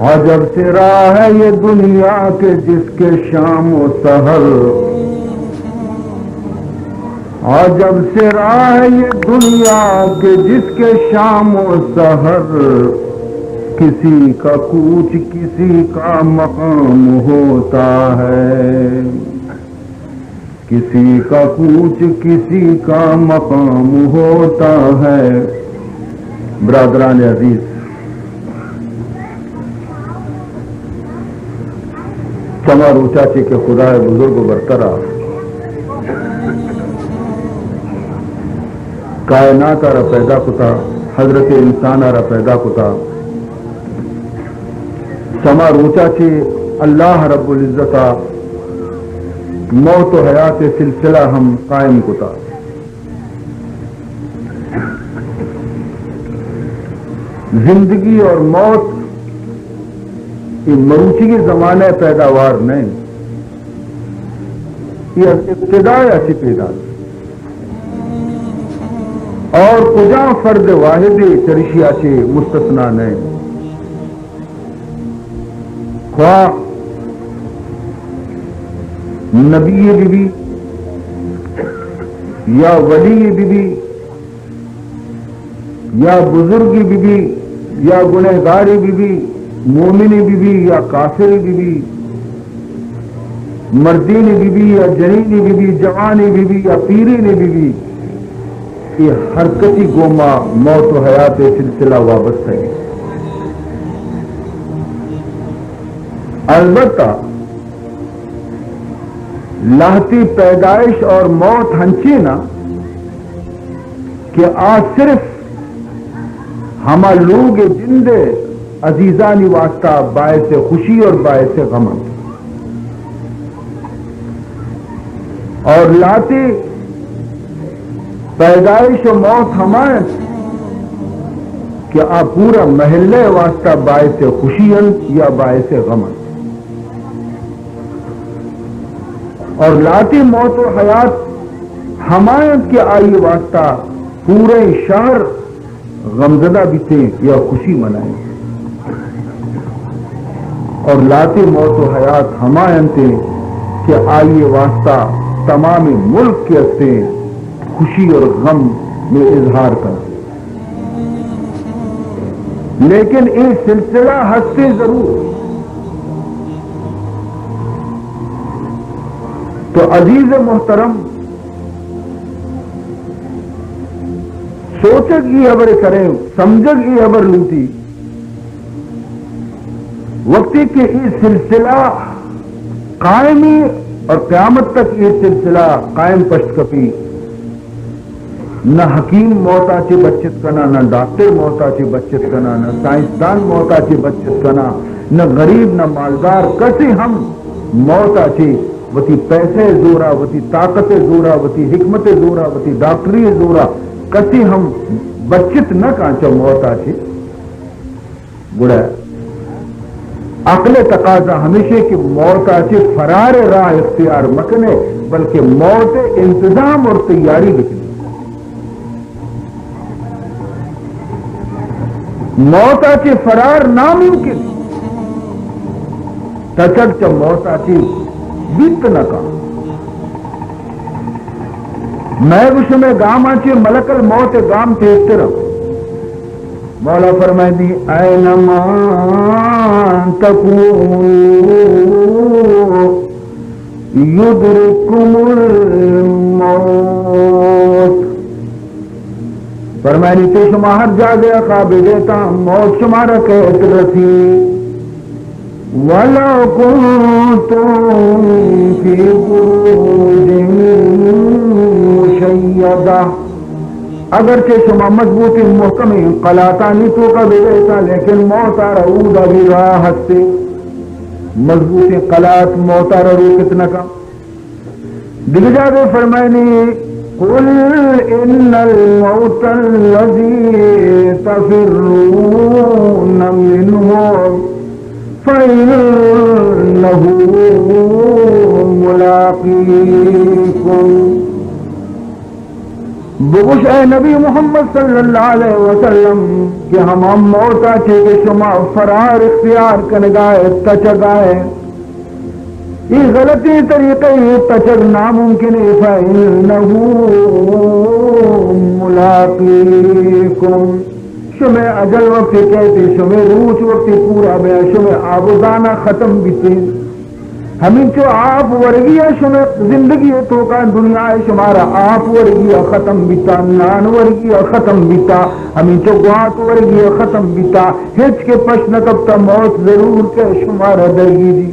عجب سے راہ ہے یہ دنیا کے جس کے شام و سحر، عجب سے راہ ہے یہ دنیا کے جس کے شام و سحر، کسی کا کوچ کسی کا مقام ہوتا ہے، کسی کا کوچ کسی کا مقام ہوتا ہے۔ برادران عزیز، چمر اونچا چی کے خدا بزرگ و برترا کائنات را پیدا کتا، حضرت انسان را پیدا کتا، چمر اونچا چی اللہ رب العزتا موت و حیات سلسلہ ہم قائم کتا۔ زندگی اور موت یہ مروچی کی زمانہ پیداوار نہیں، یہ ابتدا ایسی پیدا اور کجا فرد واحد چرشیا سے مستثنا نہیں، خواہ نبی بی بی یا ولی بی بی یا بزرگی بی بی یا گنہگاری بی بی، مومنی بی بی یا کافری بی بی، مردینی بی بی یا جنینی بی بی، جوانی بی بی یا پیرینی بی بی، یہ حرکتی گوما موت و حیات سلسلہ وابستہ ہے۔ البتہ لاہتی پیدائش اور موت ہنچی نا کہ آج صرف ہما لوگ جندے عزیزانی واسطہ باعث خوشی اور باعث غم، اور لاتی پیدائش و موت ہمارے کہ آپ پورا محلے واسطہ باعث خوشی یا باعث غم، اور لاتی موت و حیات حمایت کے آئی واسطہ پورے شہر غمزدہ بیتے یا خوشی منائیں، اور لاتی موت و حیات حمایت کے آئی واسطہ تمام ملک کے ہستے خوشی اور غم میں اظہار کر، لیکن یہ سلسلہ ہستے ضرور۔ تو عزیز محترم، سوچک یہ خبر کریں، سمجھک یہ خبر لوٹی وقتی کہ یہ سلسلہ قائمی اور قیامت تک یہ سلسلہ قائم پشت کپی، نہ حکیم موتا چی بچت کنا، نہ ڈاکٹر موتا چی بچت کنا، نہ سائنسدان موتا چی بچت کنا، نہ غریب نہ مالدار، کسی ہم موتا چی وتی پیسے زورا، وتی طاقت زورا، وتی حکمت زورا، وتی ڈاکٹری زورا، کسی ہم بچت نہ کانچا موتا چی گڑا۔ عقل تقاضا ہمیشہ کہ موتا چی فرار راہ اختیار مکنے، بلکہ موت انتظام اور تیاری بکنے۔ موتا چی فرار ناممکن، تچک چا موتا چی بیت نہ کا۔ میں گوش میں گام آچی ملک الموت گام تیستے رہا، مولا فرمائے دی اینما تکونوا یدرککم الموت، فرمائے دی تے شما ہر جا گیا خواب دیتا موت شمارا کہت رسی، وَلَوْ كُنْتُمْ فِي بُرُوجٍ مُشَيَّدَةٍ، اگرچہ شما مضبوطی محکمی قلاتانی تو کا بیتا، لیکن موتا رعودہ بھی راہ ہستے مضبوطی قلات موتا رو کتنا کا دل جاگے فرمائنی قُلْ إِنَّ الْمَوْتَ الَّذِي تَفِرُّونَ مِنْهُ فَإِنَّهُ مُلَاقِيكُمْ، بگوش اے نبی محمد صلی اللہ علیہ وسلم کہ ہم موتا چھے کہ شما فرار اختیار کنگائے تچگائے یہ غلطی طریقے تچگ ناممکن فَإِنَّهُ مُلَاقِيكُمْ شمع اجل وقت کہتی شمع روچ وقت پورا بیا شمع آبودانہ ختم بیتے ہمیں جو آپ ورگی شمع زندگی تو کا دنیا شمارا آپ ورگی ختم بیتا نان ورگی ختم بیتا ہمیں جو گوات ورگی ختم بیتا ہچ کے پش نکبتا موت ضرور کے شمارا درگی دی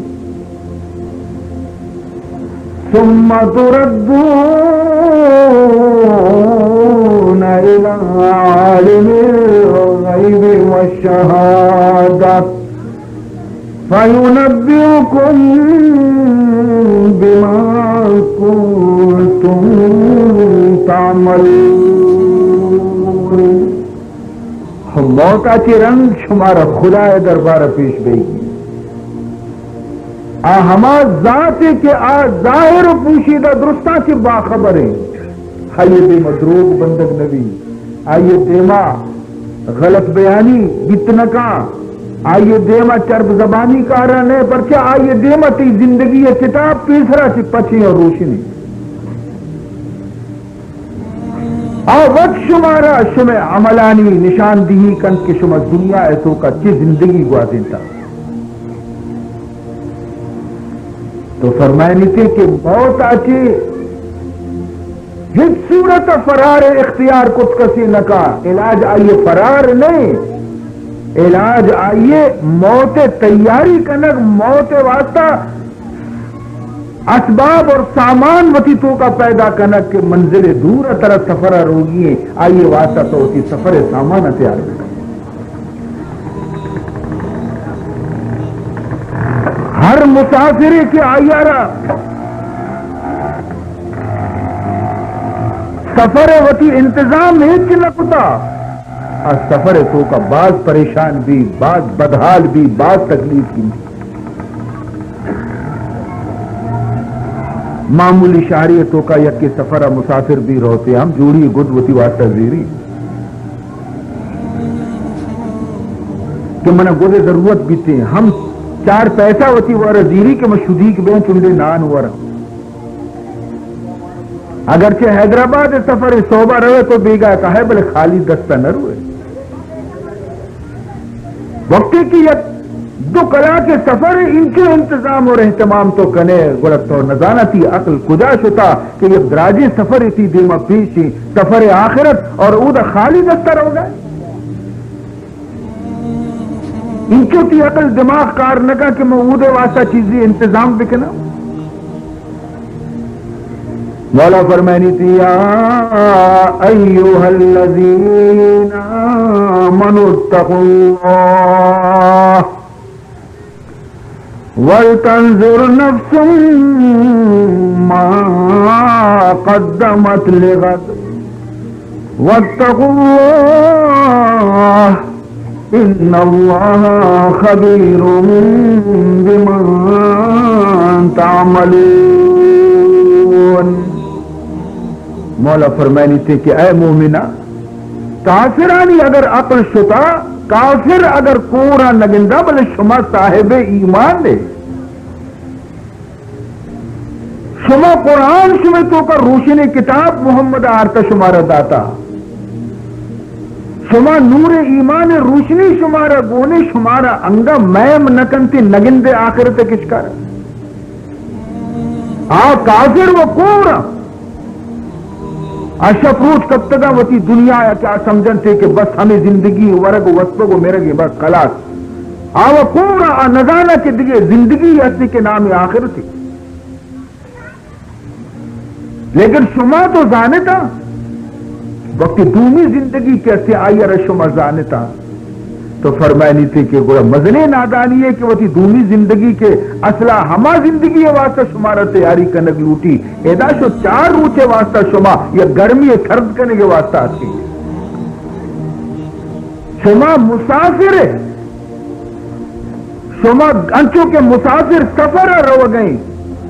ثم تردون إلى عالم الغيب والشهادة فينبئكم بما كنتم تعملون موتا چی رنگ شمارا خدا دربار پیش بئی ہما ذات کے ظاہر پوشیدہ درستہ کی باخبریں آئیے دے مدروگ بندگ نبی آئیے دیما غلط بیانی بتنکا آئیے دیما چرب زبانی کارنے پرچہ آئیے دیما تی زندگی کتاب پیسرا سی پچھی اور روشنی وقت شمارا شمع عملانی نشاندہی کن کے شمع دنیا ایسو کا چی زندگی گوازن تھا تو فرمائنی تھی کہ موت آچی جس صورت فرار اختیار کچھ کسی نکا علاج آئیے فرار نہیں علاج آئیے موت تیاری کنک موت واسطہ اسباب اور سامان وتی تو کا پیدا کنک کے منزل دور طرح سفر روگی آئیے واسطہ تو ہوتی سفر سامان تیار کرنا ہر مسافری کے آئیارا سفر وتی انتظام ہیچ نکتا اور سفر تو کا بعض پریشان بھی بعض بدحال بھی بعض تکلیف کی معمولی شہریتوں کا یکی سفر مسافر بھی رہتے ہم جوڑی گد وتی واسطہ زیری کہ منہ گد ضرورت بھی تھے ہم چار پیسہ ہوتی ورہ زیری کے مشہودیک بین چندے نان ورہ اگرچہ حیدرآباد سفر صوبہ رہے تو بیگا کہا ہے بلے خالی دستہ نہ روئے وقتی کی یک دو کلا کے سفر ان کے انتظام اور اہتمام تو کنے گلت تو نزانہ تھی عقل کجا شتا کہ یہ دراجی سفر تھی دیما پیشی سفر آخرت اور او دا خالی دستہ رو گئے انچو تی عقل دماغ کار نکا کہ موعود واسطہ چیزی انتظام بکنا مولا فرمائنی تھی یا ایوہ الذین آمنوا اتقوا اللہ ولتنظر نفس ما قدمت لغد واتقوا اللہ ان اللہ خبیر بما تعملون مولا فرمائنی تھی کہ اے مومنہ کافرانی اگر عقل شتا کافر اگر کورا نگندہ بلے شما صاحب ایمان دے شما قرآن شما تو کا روشن کتاب محمد آرتا شمارا داتا شما نور ایمان روشنی شمارا گونے شمارا انگا میم نکنتی نگندے آخرت کشکارا کافر و کورا اشفروچ کب تگا وتی دنیا یا کیا سمجھن تھے کہ بس ہمیں زندگی ورگ وسطوں کو میرے گی بس خلاص آو پورا نزانہ کے دیگے زندگی ایسی کے نام آخر تھی لیکن شما تو جانتا وقت دومی زندگی کیسے آئی اور شما جانتا تو فرمائنی تھی کہ گوڑا مزنے نادانی ہے کہ وہ تھی دومی زندگی کے اصلہ ہما زندگی واسطہ شمارا تیاری کنگ لوٹی ایدا شو چار روچے واسطہ شما یا گرمی سرد کرنے کے واسطہ آتی شما مسافر ہے شما انچو کے مسافر سفر رو گئیں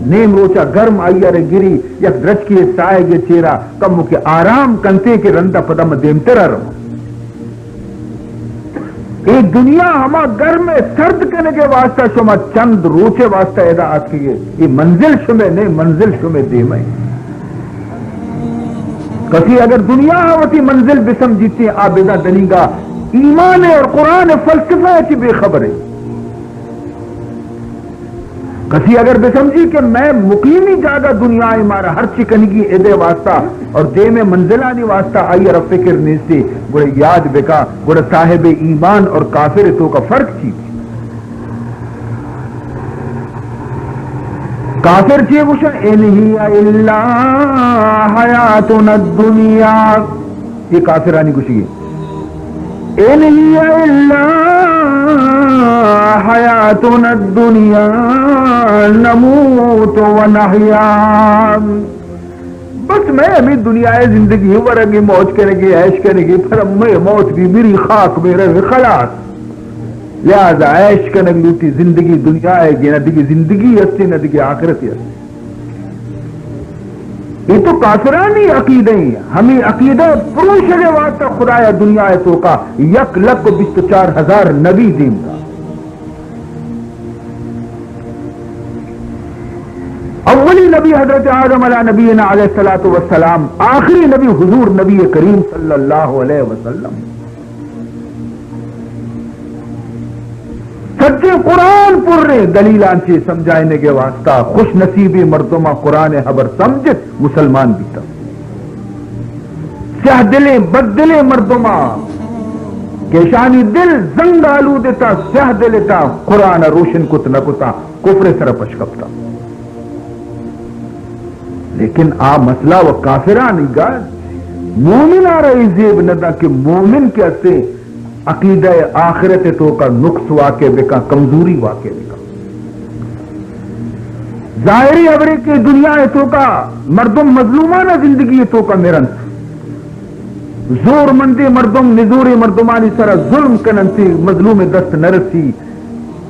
نیم روچا گرم آئیر گری یک درچ کی سائے گے چیرا کم کے آرام کنتے کے رندہ پدم دیمتر رہا ایک دنیا ہما گرم میں سرد کرنے کے واسطہ شما چند روچے واسطہ ایدا آت کیے یہ منزل شمے نہیں منزل شمے دیمیں کسی اگر دنیا ہوتی منزل بسم جیتی آبیدہ دنیگا ایمان اور قرآن فلسفہ کی بے خبر ہے کسی اگر بسمجھی کہ میں مقیمی جاگہ دنیا مارا ہر چکنگی ایدے واسطہ اور دے میں منزلانی واسطہ آئی اور فکر نیستی گوڑے یاد بکا گوڑے صاحب ایمان اور کافر تو کا فرق چیز کافر چیئے گوشن انہی الا حیاتنا الدنیا یہ کافرانی گوشی ہے انہی الا حیاتنا الدنیا نموت و نحیا بس میں ہمیں دنیا زندگی ورگی موت کرے گی عیش کرے گی پھر میں موت بھی میری خاک میں رہے خلاص لہذا عیش کرنے لوٹی زندگی دنیا ہے گی نہ دیگی زندگی ہستی نہ دیگی آخرت ہستی یہ تو کافرانی عقیدہ ہی ہمیں عقیدہ پروشنے واسطہ خدایا دنیا ہے تو کا 1,24,000 نبی دین کا اولی نبی حضرت آدم علیہ نبینا علیہ السلام آخری نبی حضور نبی کریم صلی اللہ علیہ وسلم سچے قرآن پر رہے دلیلان چی سمجھائنے کے واسطہ خوش نصیبی مردمہ قرآن حبر سمجھت مسلمان بھی تھا سیاہ دلیں بد دلیں مردمہ کیشانی دل زنگ آلو دیتا سیاہ دلتا قرآن روشن کت نکتا کفر سر پشکپتا لیکن مسئلہ و کافرانی گا مومن آ رہی زیب ندا کہ مومن کیسے عقیدہ آخرت تو کا نقص واقع بکا کمزوری واقع بکا ظاہری عبری کی دنیا تو کا مردم مظلومانہ زندگی تو کا مرنس زور مندی مردم نزوری مردمانی سرا ظلم کننسی مظلوم دست نرسی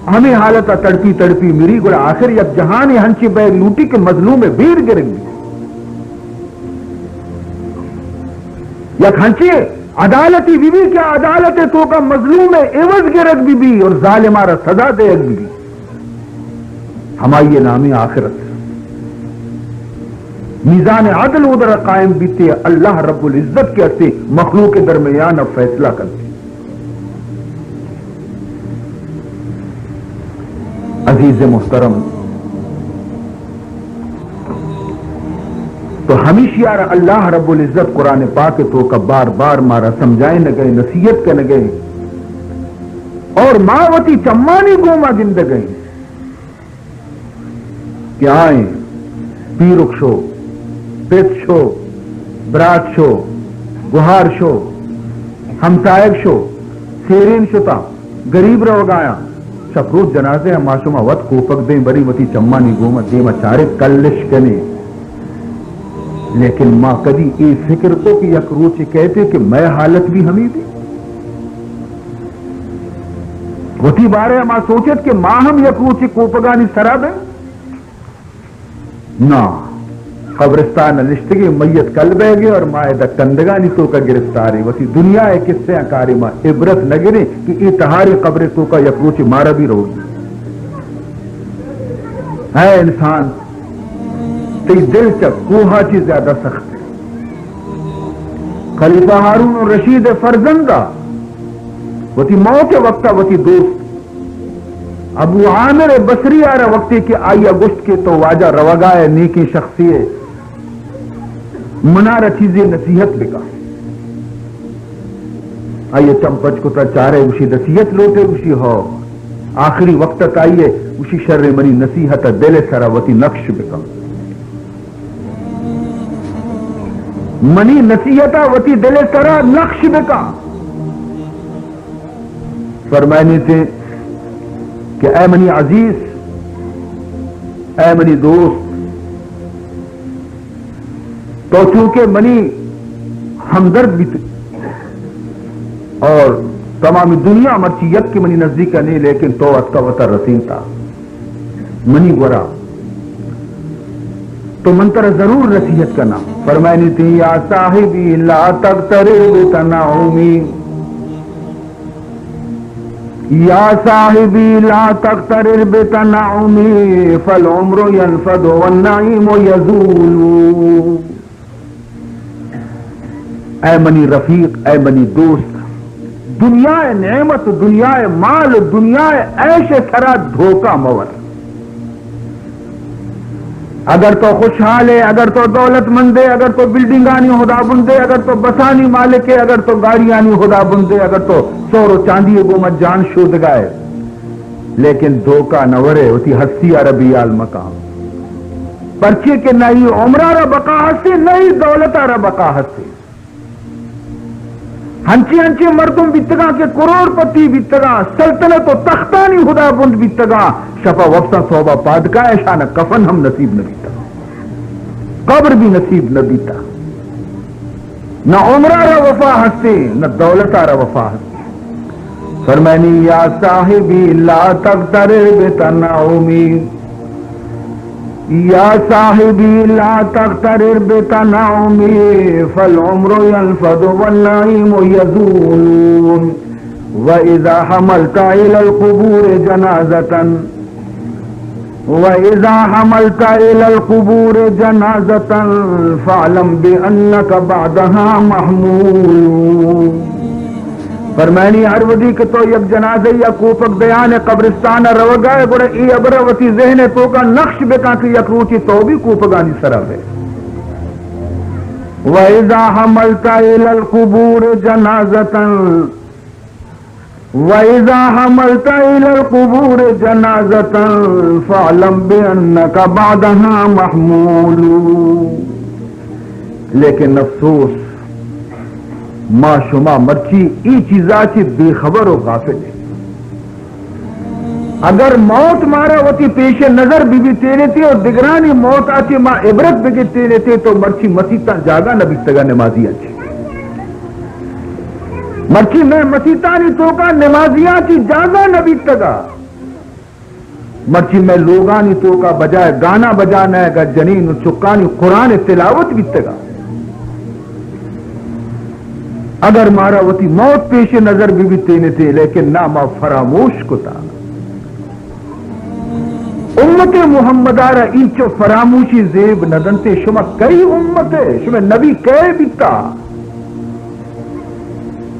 ہمیں حالتا تڑپی تڑپی میری گوڑا آخر یک جہانی ہنچی بیگ لوٹی کے مظلوم بیر گرنگ بھی یک ہنچی عدالتی بی بی کیا عدالت تو کا مظلوم عوض گرگ بی بی اور ظالمارا سزا دے بی بی ہمائی نامی آخرت میزان عدل ادھر قائم بیتے اللہ رب العزت کے ہستے مخلوق کے درمیان اب فیصلہ کرتے عزیز محترم تو ہمیشہ یار اللہ رب العزت قرآن پاک تو کا بار بار مارا سمجھائے نہ گئے نصیحت کے نہ گئے اور ماوتی چمانی گوما گند گئے کہ آئیں پیرک شو پت شو برات شو گہار شو ہمسائک شو سیرین شتا غریب رو گایا شفروت جنازے ہم معصومہ وط کوپک دیں بری وتی چمانی گوما دیما چارے کلش کنے لیکن ماں کبھی یہ فکر کو کہ یک روچے کہتے کہ میں حالت بھی ہمیں دی وتی بارے ماں سوچت کہ ماں ہم یک روچے کوپگانی سراب ہے نا قبرستان نشتگی میت کل بہ گئے اور ماں دا کندگانی تو کا گرفتاری وتی دنیا ہے کس سے اکاری ماں عبرت نگرے کہ یہ تہاری قبر تو کا یک روچے مارا بھی رو گی ہے انسان تی دل چک کوہا چی زیادہ سخت ہے خلیفہ ہارون و رشید فرزندہ وتی موت وقتہ وتی دوست ابو عامر بصری آرہ وقتی کہ آئی اگشت کے تو واجہ روگائے نیکی شخصی ہے منارہ چیزیں نصیحت بکا آئیے چمپچ کو تا چارے اسی نصیحت لوٹے اسی ہو آخری وقت آئیے اسی شر منی نصیحت دل سرا وتی نقش بکا منی نصیحتا وتی دل سرا نقش بکا فرمائنی تھے کہ اے منی عزیز اے منی دوست تو چونکہ منی ہمدرد بھی تھی اور تمام دنیا مرچیت کی منی نزدیک نہیں لیکن تو اتکا وطر رسین تھا منی گورا تو منتر ضرور نصیحت کرنا. فرمائنی تھی یا صاحبی لا تغترر بتنعمی، یا صاحبی لا تغترر بتنعمی فالعمر ينفد والنعیم یزول. اے منی رفیق، اے منی دوست، دنیا نعمت، دنیا مال، دنیا عیش سرا دھوکہ مور. اگر تو خوشحال ہے، اگر تو دولت مند ہے، اگر تو بلڈنگانی خدا بندے، اگر تو بسانی مالک ہے، اگر تو گاڑیانی خدا بندے، اگر تو سور و چاندی گومت جان شود گائے، لیکن دھوکہ نورے ہوتی ہستی عربی المقام پرچے کے نہیں عمرہ را بقاحت سے، نہیں دولت را بقاحت سے. ہنچے ہنچے مردم بیتگا کے کروڑ پتی بیتگا، سلطنت و تختانی خدا بند بیتگا، شفا وفتا صوبہ پادکا ایشانہ کفن ہم نصیب نہ بیتا، قبر بھی نصیب نہ بیتا. نہ عمرہ را وفا ہستے، نہ دولتہ را وفا ہستے. فرمانی یا صاحبی لا تغترر بتنعمی، یا صاحبی لا تغترر بتنعمی فالعمر ينفد والنعیم یزول. وَإِذَا حَمَلْتَ إِلَى الْقُبُورِ جَنَازَةً وَإِذَا حَمَلْتَ إِلَى الْقُبُورِ جَنَازَةً فَاعْلَمْ بِأَنَّكَ بَعْدَهَا مَحْمُولٌ. فرمانی ہر ودی کہ تو یک جنازہ یا کوپک بیان قبرستان رو گئے گوڑا ای ابروتی ذہن تو کا نقش بکا کہ یک روچی تو بھی کوپگانی سرف ہے. وَإِذَا حَمَلْتَ إِلَى الْقُبُورِ جَنَازَةً وَإِذَا حَمَلْتَ إِلَى الْقُبُورِ جَنَازَةً فَاعْلَمْ بِأَنَّكَ بَعْدَهَا مَحْمُولٌ. لیکن افسوس ما شما مرچی ای چیزا چی بے خبر و غافل ہے. اگر موت مارا ہوتی پیش نظر بھی تیرے تھے اور دگرانی موت آتی ما عبرت بھی تیرے تھے تو مرچی مسیطہ جاگا نبی تگا نمازی آچی، مرچی میں مسیطانی تو کا نمازی آچی جاگا نبی تگا، مرچی میں لوگانی تو کا بجائے گانا بجانا ہے گا جنین چکانی قرآن تلاوت بھی تگا. اگر مارا ہوتی موت پیش نظر بھی تینے تھے لیکن نہ ما فراموش کو تھا. امت محمد آرہ اینچو فراموشی زیب ندنتے شما کئی امت ہے، شما نبی کئے بیتا،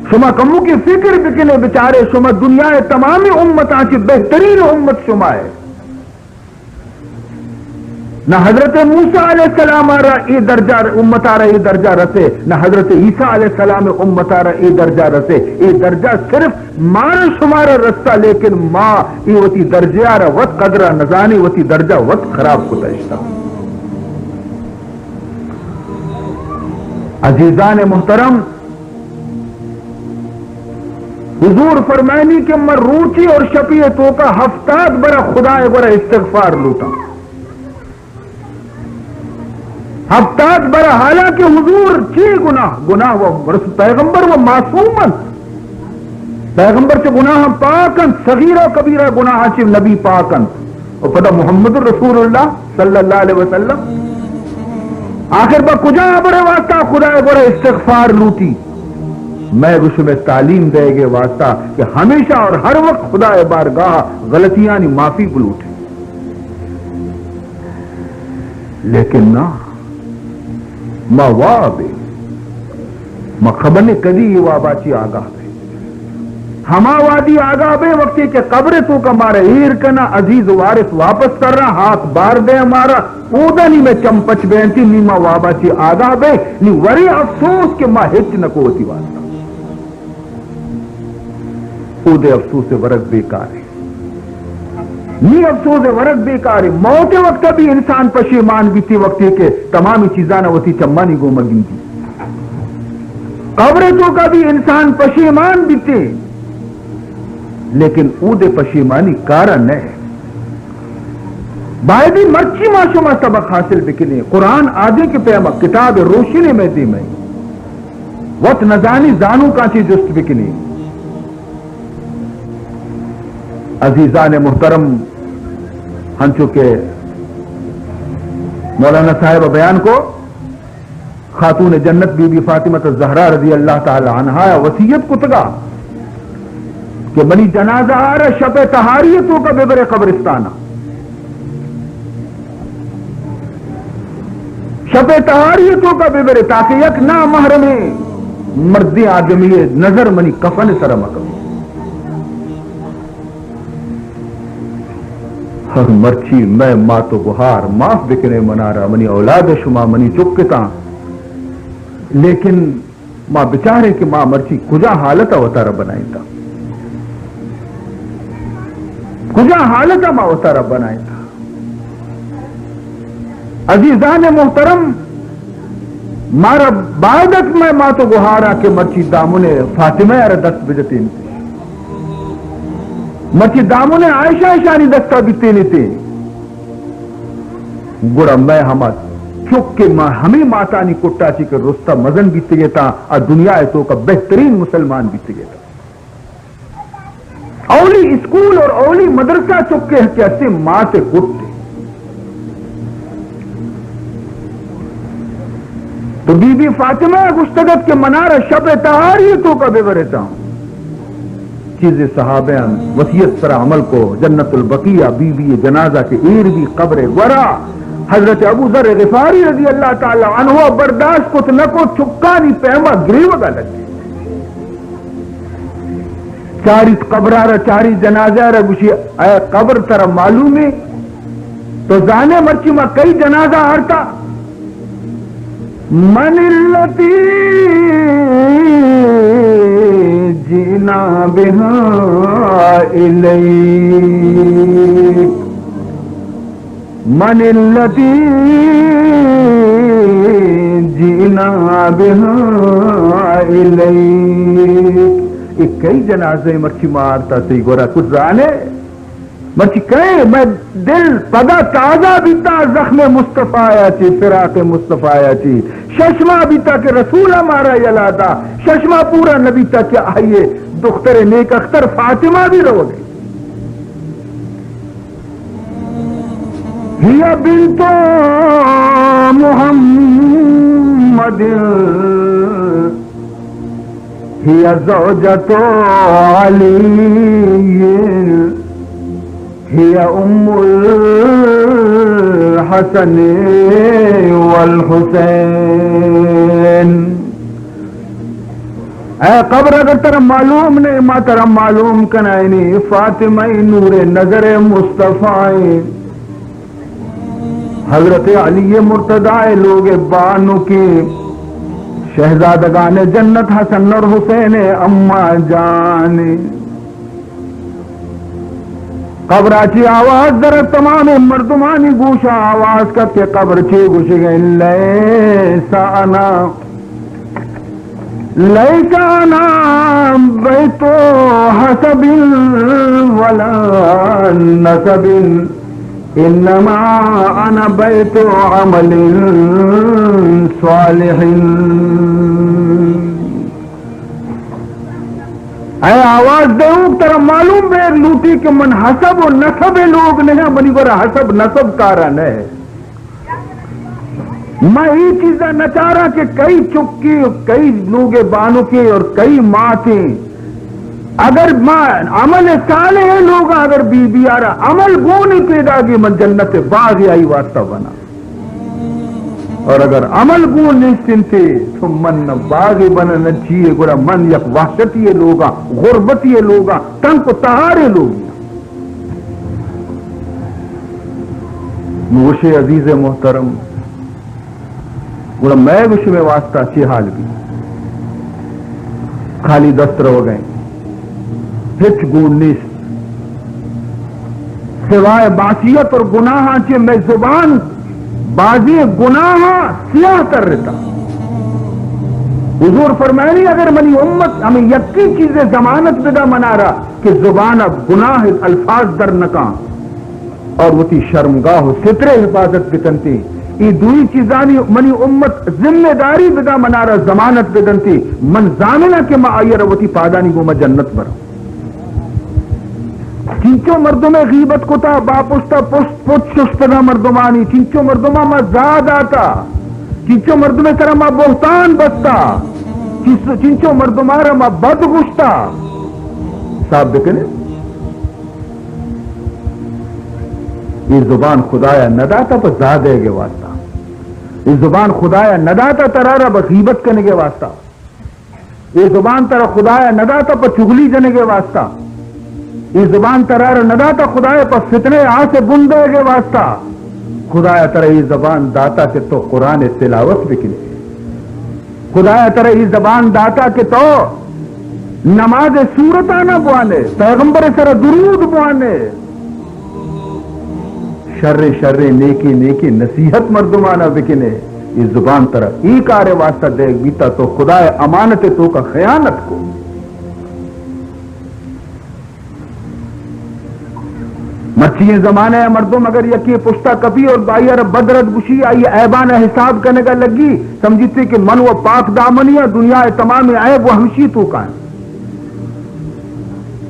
شما کمو کی فکر بکنے بچارے، شما دنیا تمامی امت آنچہ بہترین امت شما ہے. نہ حضرت موسیٰ علیہ السلام آرہ ای درجہ امت آرہ ای درجہ رسے، نہ حضرت عیسیٰ علیہ السلام امت آرہ ای درجہ رسے. ای درجہ صرف مارا شمارا رستہ، لیکن ماں ای وتی درجہ آرہ وقت قدرہ نزانی وتی درجہ وقت خراب کو تشتا. عزیزان محترم، حضور فرمائنی کہ میں روچی اور شپی تو کا ہفتاد برا خدا برا استغفار لوٹا، ہفتاد برا، حالانکہ حضور چی گناہ و پیغمبر و معصومن، پیغمبر چے گناہ پاکن، صغیرہ کبیرہ گناہ چے نبی پاکن. اور پتہ محمد رسول اللہ صلی اللہ علیہ وسلم آخر با کجا برے واسطہ خدا برا استغفار لوٹی. میں اس میں تعلیم دے گے واسطہ کہ ہمیشہ اور ہر وقت خدا بارگاہ غلطیاں نی معافی بلوٹے. لیکن نہ ما وابے ما خبر نے کدی یہ واباچی آگاہ بے ہما وادی آگاہ بے وقتی کہ قبر تو کا مارا ہیر کنا عزیز وارث واپس کر رہا ہاتھ بار دے ہمارا اودا نی میں چمپچ بینتی نی ما واباچی آگاہ بے نی وری افسوس کہ ما ہچ نکو ہوتی واسطہ. اودے افسوس ورق بیکار ہے، نی افسوس ورق بیکار ہے. موت وقت بھی انسان پشیمان بیتی وقتی کہ تمامی چیزانا ہوتی چمانی گو مگی تھی. قبر تو کا بھی انسان پشیمان بیتے، لیکن او دے پشیمانی کارن ہے. باید مرچی معشومہ سبق حاصل بکنے. قرآن آدھے کے پیما کتاب روشنی میں دی میں وقت نزانی زانو کانچی جست بکنے. عزیزان محترم، ہنچو کے مولانا صاحب بیان کو خاتون جنت بی بی فاطمہ الزہرا رضی اللہ تعالی عنہا وصیت کو تگا کہ منی جنازہ آ رہا شب تہاریتوں کا ببر قبرستانہ، شب تہاریتوں کا ببر، تاکہ یک نا محرم مردی آدمی نظر منی کفن سر مکم ہر مرچی میں ماتو گہار معاف بکنے منارا منی اولاد شما منی چکتا، لیکن ماں بچارے کہ ماں مرچی کجا حالتا وطارہ بنائی تھا، کجا حالتا ماں وطارہ بنائی تھا۔ عزیزان محترم، مارا بعدت میں ماتو گہارا کہ مرچی دامنے فاطمہ دست بجتی نہیں، مرچی دامنے عائشہ شانی دستا بیتے نہیں تھے، گڑا میں ہما چک کے ہمیں ماتانی کٹا چی کر رستہ مزن بیتے گئے تھا، اور دنیا تو کا بہترین مسلمان بیتے گئے تھا۔ اولی اسکول اور اولی مدرسہ چک کے کیسے ماں سے گٹتے، تو بی بی فاطمہ گشتگت کے منارہ شب تہاریتوں کا بے برتا ہوں، چیز صحابہ وصیت پر عمل کو جنت البقیہ بی بی جنازہ کے ایر بھی قبر ورا حضرت ابو ذر غفاری رضی اللہ تعالی عنہ برداشت کو تنکو چکانی پیما گریوگا لگے چاری قبرارہ چاری جنازہ رہ گوشی اے قبر ترہ معلوم ہے تو زانے مرچی میں کئی جنازہ ہارتا من اللتی جینا بہا الیک، من اللتی جینا بہا الیک، ایک کئی جنازے مرچی مارتا سی گورا کچھ رانے مرچی کہیں میں دل پدا تازہ بیتا زخم مصطفیٰ آیا چی فراق مصطفیٰ آیا چی ششمہ بیتا کہ رسول ہمارا یلادا ششمہ پورا نبی تا کہ آئیے دختر نیک اختر فاطمہ بھی رو گئی، ہی بنت محمد ہی زوجۃ علی ہی ام الحسن والحسین۔ اے قبر اگر ترہ معلوم نہیں ما ترہ معلوم کنائنی فاطمہ نور نظر مصطفیٰ حضرت علی مرتضی لوگ بانو کی شہزادگان جنت حسن اور حسین اما جان، قبراچی آواز در تمام مردمانی گوشا آواز کا کہ قبر چی گوش گئی لیسا انا بیت حسب ولا نسب انما انا بیت عمل صالح۔ اے آواز دوں ترہ معلوم بے لوٹی کہ من حسب و نسب لوگ نہیں منی گورا حسب نسب کارا نہیں، میں یہ چیزیں نچارا کہ کئی چکی کئی لوگ بانو کے اور کئی ماں تھے، اگر ماں عمل صالح لوگ اگر بی بی آرہ عمل گونی پیدا گی من جنت باغی آئی واسطہ بنا، اور اگر عمل گون نہیں سنتے تو من نہ باغی بنا نہ چیئے گوڑا من یک وحشتی لوگا غربتی لوگا تن کو تہارے لوگ۔ نوش عزیز محترم گوڑا میں گوش میں واسطہ چی حال بھی خالی دست رو گئے ہچ گون نیست سوائے معصیت اور گناہ چی میں زبان بازی گناہ سیاہ کر رہتا۔ حضور فرمائنی اگر منی امت ہمیں یکی چیزیں ضمانت بدا منا رہا کہ زبان اب گناہ الفاظ در نکاں اور وہ تی شرمگاہ و ستر حفاظت بکنتی، یہ دوئی چیزانی منی امت ذمہ داری بدا منا رہا ضمانت بدنتی من زامنہ کے معایر وہ تی پادانی گو میں جنت برا چینچو مردم غیبت کتا باپشتا پشت پت شستنا مردمانی چینچو مردمہ ما زاد آتا چینچو مردم سر ما بہتان بستا چینچو مردمارا ما بد گشتا صاحب بکنے یہ زبان خدایا نداتا پر زادے گے واسطہ یہ زبان خدایا نداتا ترارا بغیبت کرنے کے واسطہ یہ زبان ترا خدایا نداتا پر چغلی جنے کے واسطہ یہ زبان ترارا نداتا خدایا پر فتنے سے بندے کے واسطہ خدایا ترا یہ زبان داتا کہ تو قرآن تلاوت بکنے خدایا ترا یہ زبان داتا کہ تو نماز سورت آنا بوانے پیغمبر سر درود بوانے شر شر نیکی نیکی نصیحت مردمانہ بکنے یہ زبان طرح ایک آرے واسطہ دے بیتا تو خدا امانت تو کا خیانت کو مچھی زمانے ہے مردم اگر یکی پشتا کبھی اور بائی عرب بدرد گشی آئی عیبان حساب کرنے کا لگی سمجھتے کہ من و پاک دامنی دنیا تمام عیب وہ ہمشی تو کا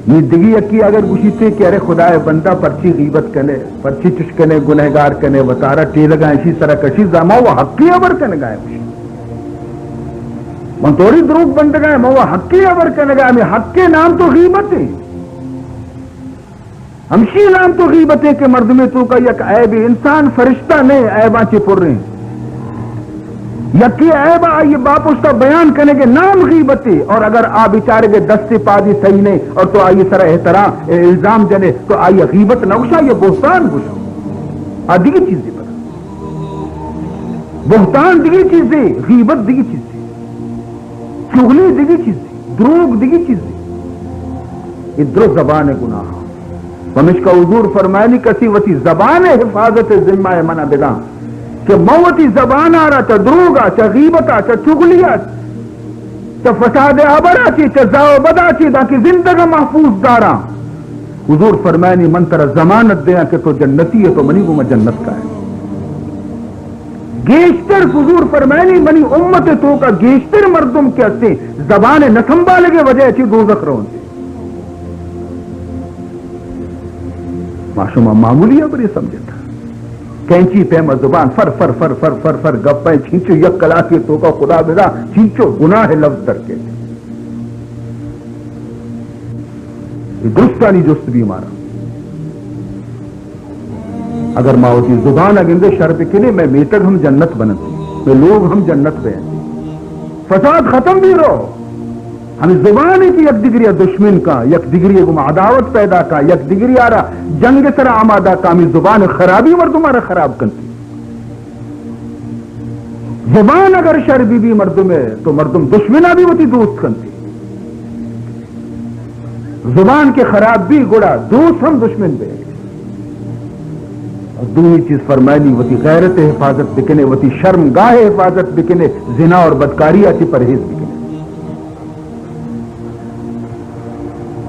یہ دگی یکی اگر گشیتے کہ ارے خدا بندہ پرچی غیبت کنے پرچی چشکنے گنہگار کنے وطارہ ٹیلگا اسی سرہ کشی زما وہ حقی عبر کنے گائے من توری دروگ بند گئے وہ حقی عبر کنے گائے ہمیں حق کے نام تو غیبت ہے ہمشی نام تو غیبت ہے کہ مرد میں تو کا یک عیب انسان فرشتہ نہیں عیباں چپر رہے ہیں یکی عیبہ آئیے باپ اس کا بیان کرنے کے نام غیبت ہے اور اگر آپ بیچارے کے دس سے پادی صحیح نہیں اور تو آئیے سر احترام الزام جنے تو آئیے غیبت نوشا یہ بہتان گشا دیگی چیزیں پر بہتان دیگی چیزیں غیبت دیگی چیزیں چغلی دیگی چیزیں دروگ دیگی چیزیں یہ درست زبان گناہ ہمش کا حضور فرمائنی کسی وتی زبان حفاظت ذمہ منع بدان کہ موتی زبان آ رہا چا دروگا چا غیبتا چا چغلیا چا فساد عبرا چی چا زاو بدا چی تاکہ زندگی محفوظ دارا حضور فرمائنی من ترہ ضمانت دیا کہ تو جنتی ہے تو منی کو میں جنت کا ہے گیشتر حضور فرمائنی منی امت تو کا گیشتر مردم کے ہستے زبان نہ سنبھالے کے وجہ چی دوزخ رہوں سے معشومہ معمولی ہے پر یہ سمجھے تھا کینچی پیما زبان فر فر فر فر فر فر گپ پائیں چھینچو یک کلا کے تو کا خدا بدا چھینچو گناہ لفظ تر کے یہ درستانی جست بھی مارا اگر ماوتی زبان اگندے شرط کنے میں میتر ہم جنت بنتے میں لوگ ہم جنت بے فساد ختم بھی رہو ہمیں زبان ہے کہ یک دگری دشمن کا یک دگری عداوت پیدا کا یک دگری آ رہا جنگ سر آمادہ کا ہمیں زبان خرابی مردمارا خراب کرتی زبان اگر شربی بھی مردم ہے تو مردم دشمنہ بھی ہوتی دوست کرتی زبان کے خراب بھی گڑا دوست ہم دشمن بے اور دوسری چیز فرمائنی وتی غیرت حفاظت بکنے وتی شرم گاہ حفاظت بکنے زنا اور بدکاری آتی پرہیز بکنے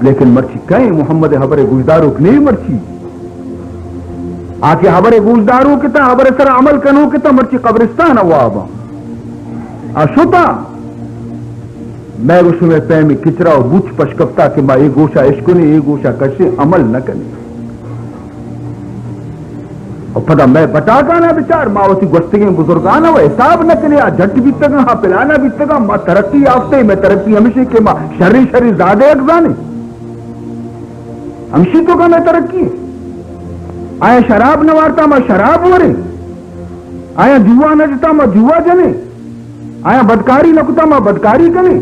لیکن مرچی کہیں محمد حبر گوشدارو کی نہیں مرچی آکے حبر گوشدارو کتا حبر سر عمل کنو کتا مرچی قبرستان اوابا آشوتا میں رسو میں پیمی کچرا و بوچ پشکپتا کہ ما یہ گوشا عشقنی یہ گوشا کشے عمل نہ کرنے اور پدا میں بٹا کانا بچار ماوتی گوشتگیں بزرگانا و حساب نہ کرنے جھٹ بھی تگا ہاں پلانا بھی تگا ما ترقی آفتے میں ترقی ہمیشہ کہ ما شری شری زادے اگزانے ہمشی تو کا میں ترقی آیا شراب نوارتا ما شراب ہو رہے آیا جوا نجتا ما جوا جنے آیا بدکاری نکتا ما بدکاری کنے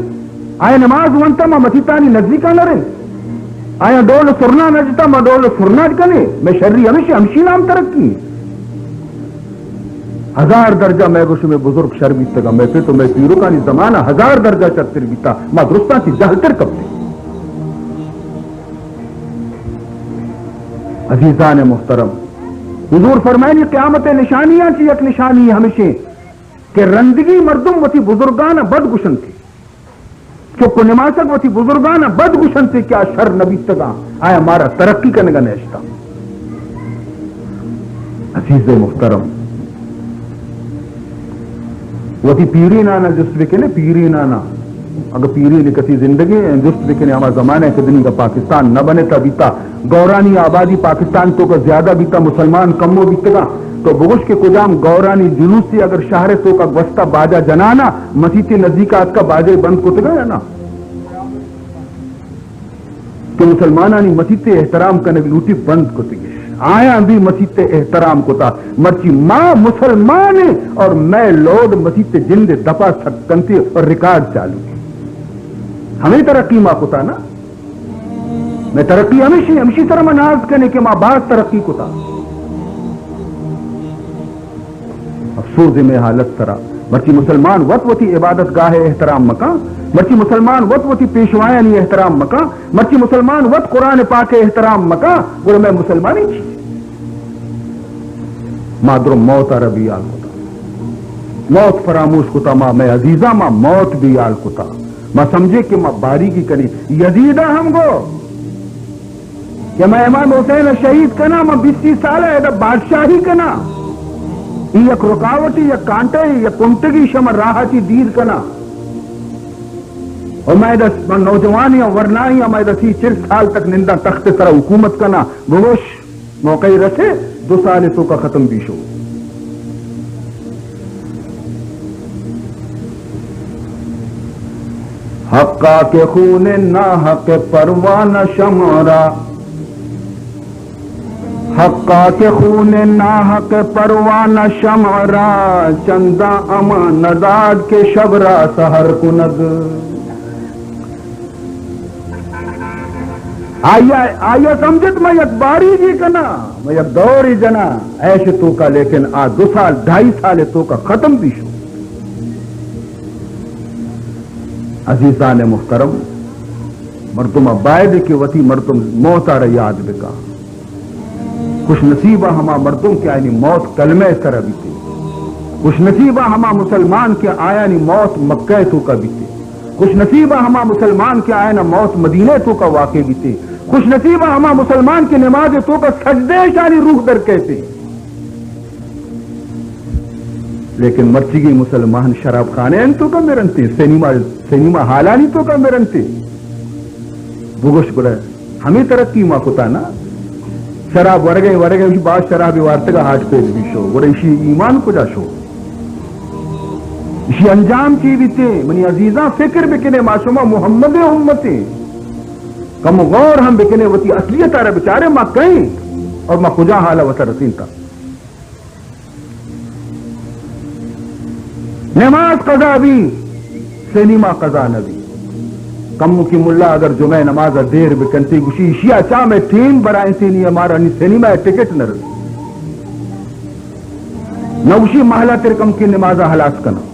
آیا نماز ونتا ما متیتانی نزدیکا نہ رہے آیا ڈول سرنا نجتا ما ڈول سرنا کنے میں شرری ہمشی نام ترقی ہزار درجہ میں گوشو میں بزرگ شر بیتا گا میں پہ تو میں پیرو کا نہیں زمانہ ہزار درجہ شرطر بیتا ما درستان سی جہلتر کب دے عزیزان محترم حضور فرمائنی قیامت نشانیاں چی ایک نشانی ہمیشہ کہ رندگی مردم وتی بزرگان بد گشن تھی چکو نماسک وتی بزرگان بد گشن تھی کیا شر نبی تگا آیا ہمارا ترقی کرنے کا نیشتا عزیز محترم وتی پیری نانا جس بکنے پیری نانا اگر پیری نکتی زندگی جست بکنے ہمارا زمانہ ہے کہ دنی کا پاکستان نہ بنے تا بیتا گورانی آبادی پاکستان تو کا زیادہ بھی تھا مسلمان کمو بھی تگا تو بگوش کے کجام گورانی جلوس سے اگر شہر تو کا گوشتہ باجا جنانا مسیح نزدیکات کا باجے بند کو تگا یا نا تو مسلمانانی مسیح احترام کرنے لوٹی بند کو تگی آیا بھی مسیح احترام کو تھا مرچی ماں مسلمان اور میں لوڈ مسیح جند دفع سکنتی اور ریکارڈ چالو ہمیں ترقی ماں کو تھا نا میں ترقی ہمیشہ طرح مناز کرنے کے ماں بعد ترقی کو تھا افسوس میں حالت طرح مرچی مسلمان وط وتی عبادت گاہ احترام مکان مرچی مسلمان وط وتی پیشوائیں نہیں احترام مکان مرچی مسلمان وط قرآن پاک احترام مکان بولے میں مسلمانی چی ماں در موت عربی آل کو تھا موت فراموش کو تھا ماں میں عزیزہ ماں موت بھی آل کو تھا ماں سمجھے کہ ماں باری کی کنی یزیدہ ہم گو کہ میں امام حسین شہید کنا ماں 20 سال ہے دا بادشاہی کنا یک رکاوٹی یا کانٹے یا کنٹگی شمر راہ چی دیر کنا اور میں دا نوجوانی ورنائی میں دا 40 سال تک نندہ تخت طرح حکومت کنا بگوش موقعی رسے 2 سال تو کا ختم بھی شو حقا کے خون نہ حق پروانہ شمارا حقا کے خون ناحق پروانہ شمعرا چندہ امان نداد کے شبرا سہر کند آیا سمجھت میں یک باری جی کنا میں یک دوری جنا ایش تو کا لیکن 2 سال 2.5 سال تو کا ختم بھی شو عزیزان محترم مردم عبائد کی وطی مردم موتا ریاد بکا خوش نصیبہ ہما مردم کے آئینی موت کلمہ طرح بھی تھی خوش نصیبہ ہما مسلمان کے آئینی موت مکہ تو کا بھی تھی خوش نصیبہ ہما مسلمان کے آئینہ موت مدینہ تو کا واقع بھی تھی خوش نصیبہ ہما مسلمان کے نماز تو کا سجدے شانی روح در کہتے لیکن مرچگی مسلمان شراب خانے تو کا میرنتے سینما حالانی تو کا میرنتے بگوش بڑا ہمیں ترقی ماں کتا نا شراب ورگے اسی بات شرابی وارتگا ہاٹ پیج بھی شو گوڑا اسی ایمان کو جا شو اسی انجام چی بھی تے منی عزیزاں فکر بکنے معصومہ محمد امتی کم غور ہم بکنے وطی اصلیت آرہ بچارے ماں کہیں اور ماں کجا حالا وطا رسین تا نماز قضا بھی سینما قضا نبی کم کی ملا اگر جمعہ نماز دیر بکنتی گوشی شیعہ چاہ میں ٹیم برائیں سینی ہمارا سینما ٹکٹ نہ رہی نوشی محلہ ترکم کی نماز حلاس کنا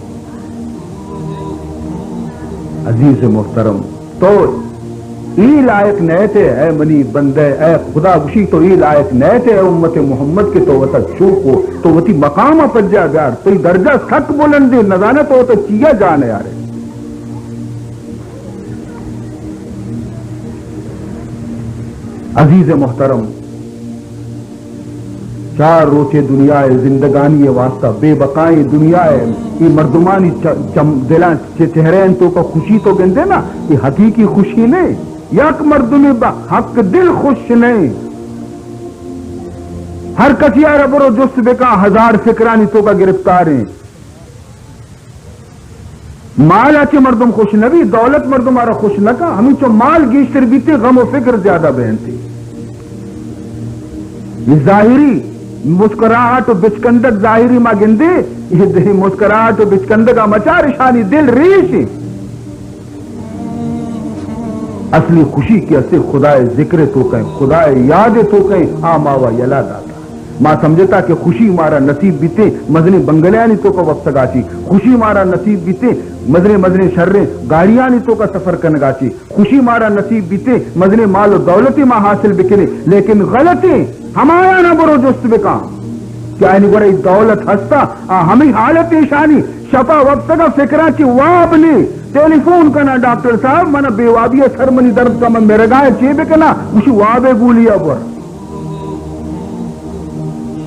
عزیز محترم تو ای لائق نیتے اے منی بندے اے خدا گوشی تو ای لائق نیتے اے امت محمد کے تو وطا چوکو تو وطی مقام پر جا بیار تو درجہ سک بلندی نظانے تو وطا چیا جانے آرے عزیز محترم 4 روچے دنیا ہے زندگانی واسطہ بے بقائی دنیا ہے یہ مردمانی دلان چہرین تو کا خوشی تو گندے نا یہ حقیقی خوشی نہیں یک مردمی با حق دل خوش نہیں ہر کسی آرہ برو جست بکا 1000 فکرانی تو کا گرفتار ہیں مال آچے مردم خوش نبی دولت مردم آرہ خوش نکا ہمیں چو مال گیشتر بیتے غم و فکر زیادہ بہنتی یہ ظاہری مسکراہٹ و بچکندک ظاہری ما گندے یہ مسکراہٹ و بچکندک مچار شانی دل ریش اصلی خوشی کی اصلی خدا ذکر تو کہیں خدا یاد تو کہیں آماوا یلا داتا ماں سمجھتا کہ خوشی مارا نصیب بیتے مزنے بنگلیانی تو کا وقت گاچی خوشی مارا نصیب بیتے مزنے شرے گاڑیانی تو کا سفر کرنگاچی خوشی مارا نصیب بیتے مزنے مال و دولتی ماں حاصل بکنے لیکن غلطی ہمایا نہ برو جست بکا کیا اینی گوڑا دولت ہستا ہمیں حالت شانی شپا وقت کا فکرہ چی واب لی ٹیلی فون کنا ڈاکٹر صاحب منا بے وابی سر منی درد کا من میرے گائے چی بکنا اسی وابے گولیا بر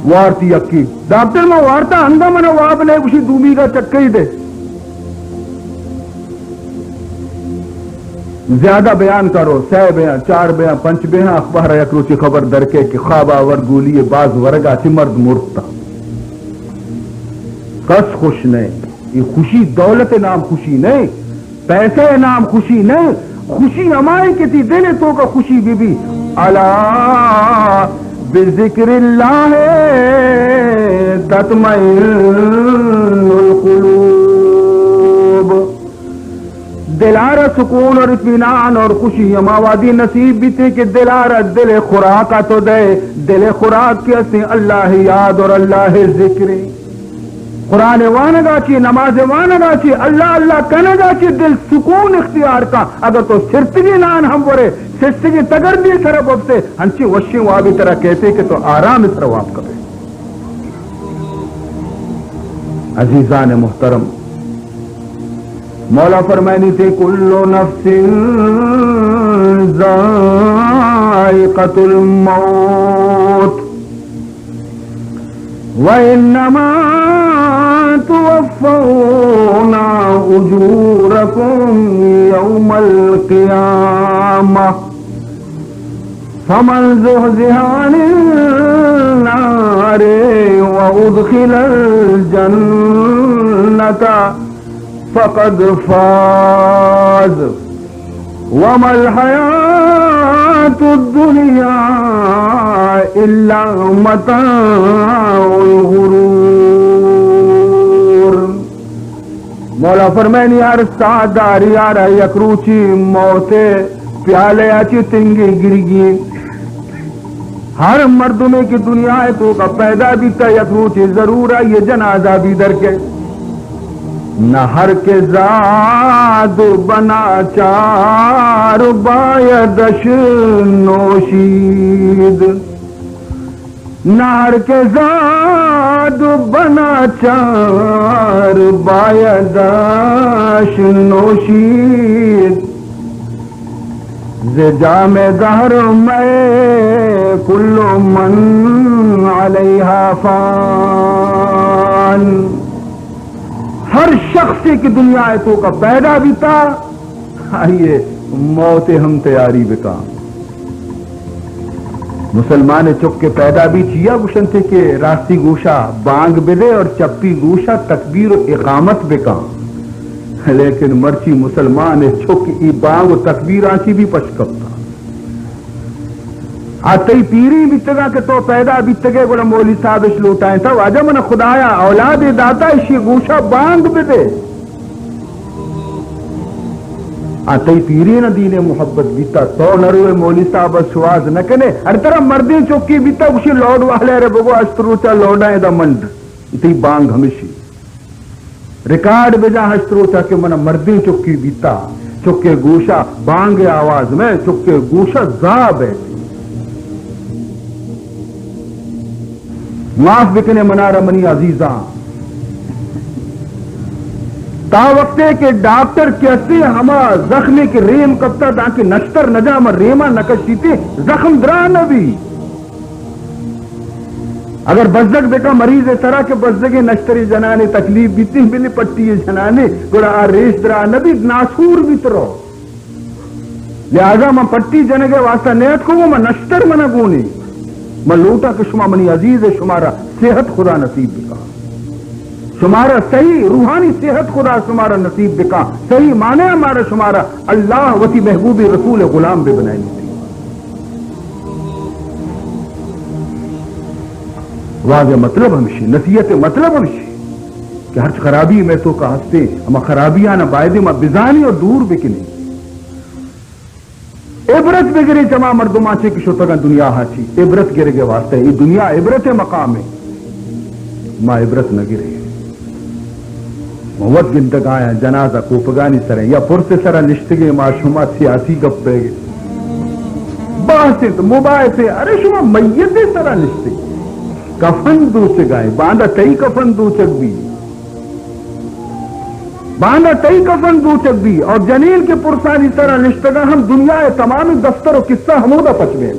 وارتی یکی ڈاکٹر میں وارتا اندہ منا واب لے اسی دومی کا چکئی دے زیادہ بیان کرو، سہ بیان، چار بیان، پنچ بیان، اخبار یک روچی خبر درکے کہ خواب آور گولی باز ورگا چی مرد مرتا کس خوش نہیں. یہ خوشی دولت نام خوشی نہیں، پیسے نام خوشی نہیں، خوشی ہماری کسی دل تو کا خوشی بھی الا بذکر اللہ تطمئن القلوب. دلارا سکون اور اطمینان اور خوشی ہماوادی نصیب بھی تھے کہ دلارا دل خوراک تو دے، دل خوراک کی اسی اللہ یاد اور اللہ ذکر، قرآن وانگا چی، نماز وانگا چی، اللہ اللہ کنگا چی، دل سکون اختیار کا. اگر تو سرتگی نان ہم برے سرتگی تگر دی سرب اب سے ہنچی وشی وابی طرح کہتے کہ تو آرام اس رواب کرے. عزیزان محترم، مولا فرمائنی تھے کل نفس ذائقۃ الموت وَإِنَّمَا توفون أجوركم يوم القيامة فمن زحزح عن النار وأدخل الجنة فقد فاز وما الحياة الدنيا إلا متاع الغرور. مولا فرمائن یار سعدار یار یکروچی موتے پیالے اچھی تنگی گرگی ہر مردمے کی دنیا ہے تو کا پیدا بھی تا یکروچی ضرور ہے یہ جنازہ بھی در کے نہ ہر کے زاد بنا چار بایدش نوشید، نہ ہر کے زاد بنا چار بایدش نوشید. ز جام دہر میں کل من علیہا فان. ہر شخص کی دنیا ہے تو کا پیدا بھی تھا، آئیے موت ہم تیاری بکا. مسلمان چک کے پیدا بھی چیا گوشن تھے کہ راستی گوشہ بانگ بدے اور چپی گوشہ تکبیر و اقامت بکا، لیکن مرچی مسلمان چک ای بانگ و تکبیر آنچی بھی پشکب تھا. آتی پیری بیتگا کہ تو پیدا بیتگے گوڑا مولی صاحب اس لوٹائیں تھا واجہ من خدایا اولاد داتا اسی گوشہ بانگ بدے. آتی پیری نہ دین محبت بیتا تو نروے مولی صاحب سواز نہ کنے ہر طرح مردیں چوکی بیتا اسی لوڈ والے رے بگو اشتروچا لوڈائیں دا مند اتی بانگ ہمیشی ریکارڈ بجا اشتروچا کہ من مردیں چوکی بیتا چوکے گوشہ بانگ آواز میں چوکے گوشہ زاب ہے. معاف بکنے منارہ منی عزیزاں تا وقتے کہ ڈاکٹر کیسے ہما زخمی کی ریم کبتا دا کہ نشتر نجام ریما نکشتی تھی زخم درا نبی. اگر بزدگ بکا مریض طرح کے بزدگی نشتری جنانے تکلیف بیتی بلی پٹی جنانے گوڑا ریش درا نبی ناسور بیترو لہذا میں پٹی جنگے واسطہ نیت کو میں نشتر منہ گونی میں لوٹا کہ شما منی عزیز شمارا صحت خدا نصیب بکا، شمارا صحیح روحانی صحت خدا شمارا نصیب بکا، صحیح معنی ہمارا شمارا اللہ وتی محبوب رسول غلام بے بنائی تھی. واضح مطلب ہمشی نصیحت مطلب ہمشی کہ ہر خرابی میں تو کا ہستے ہما خرابیاں نہ بائدے ما بزانی اور دور بکنی عبرت بگری جمع مردمہ چھے کہ شتگا دنیا ہاچی عبرت گرے گے واسطے یہ دنیا عبرت مقام ہے ما عبرت نہ گرے موت گندگ آیا جنازہ کوپگانی سرے یا پرس سرہ نشتگے ما شما سیاسی گپ پہ گے باسط مباحثے ارے شما میت سرہ نشتگے کفن دو چگائیں باندھا تئی کفن دو چگ بھی باندھا تئی کفن دو چگ بھی اور جنین کے پرسانی سرہ نشتگا ہم دنیا تمام دفتر و قصہ ہمودہ پچویں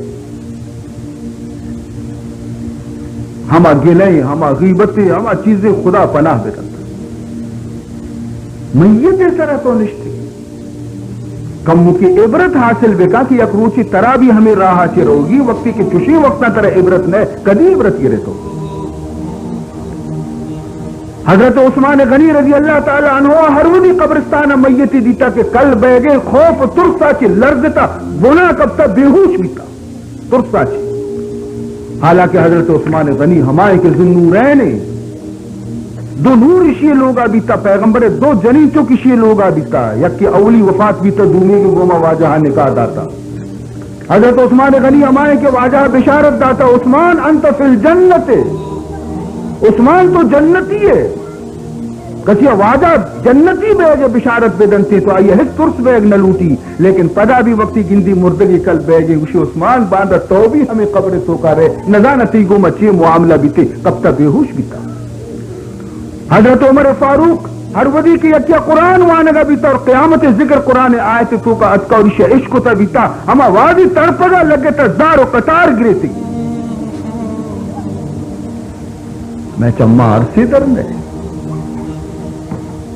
ہما گلیں ہما غیبتیں ہما چیزیں خدا پناہ بکتا میت سرہ تو نشتگی کم کی عبرت حاصل بکا کہ یک روچی ترا بھی ہمیں راہ چی روگی وقتی کہ چوشی وقت نہ ترا عبرت نے کدی عبرت گرے تو حضرت عثمان غنی رضی اللہ تعالی عنہ ہر ودی قبرستان میتی دیتا کہ کل بیگے خوف ترسا چی لرزتا گناہ کبتا بے ہوش بیتا ترسا چی حالانکہ حضرت عثمان غنی ہمارے کے ذنورین دو نور شیئے لوگا بیتا پیغمبر دو جنیچوں کی شیئے لوگا بیتا یک کی اولی وفات بیتا دومی کے گوما واجہ نکاح داتا حضرت عثمان غنی ہمارے کے واجہ بشارت داتا عثمان انت فی الجنت عثمان تو جنتی ہے کسی واجہ جنتی بیگ بشارت بدنتی تو آئیے ہس ترس بیگ نہ لوٹی لیکن پدا بھی وقتی گندی مردگی کل بیگی وشی عثمان باندھا تو بھی ہمیں قبر سوکا رہے نزانتی گو مچی معاملہ بیتے کب تک بے ہوش بیتا حضرت عمر فاروق ہر ودی کی یکیا قرآن وانگا بیتا اور قیامت ذکر قرآن آیت تو کا اتکا اور اسے عشق تا بیتا ہما وادی ترپگا لگے تا زار و قطار گرے تھی میں چمہ عرصی در میں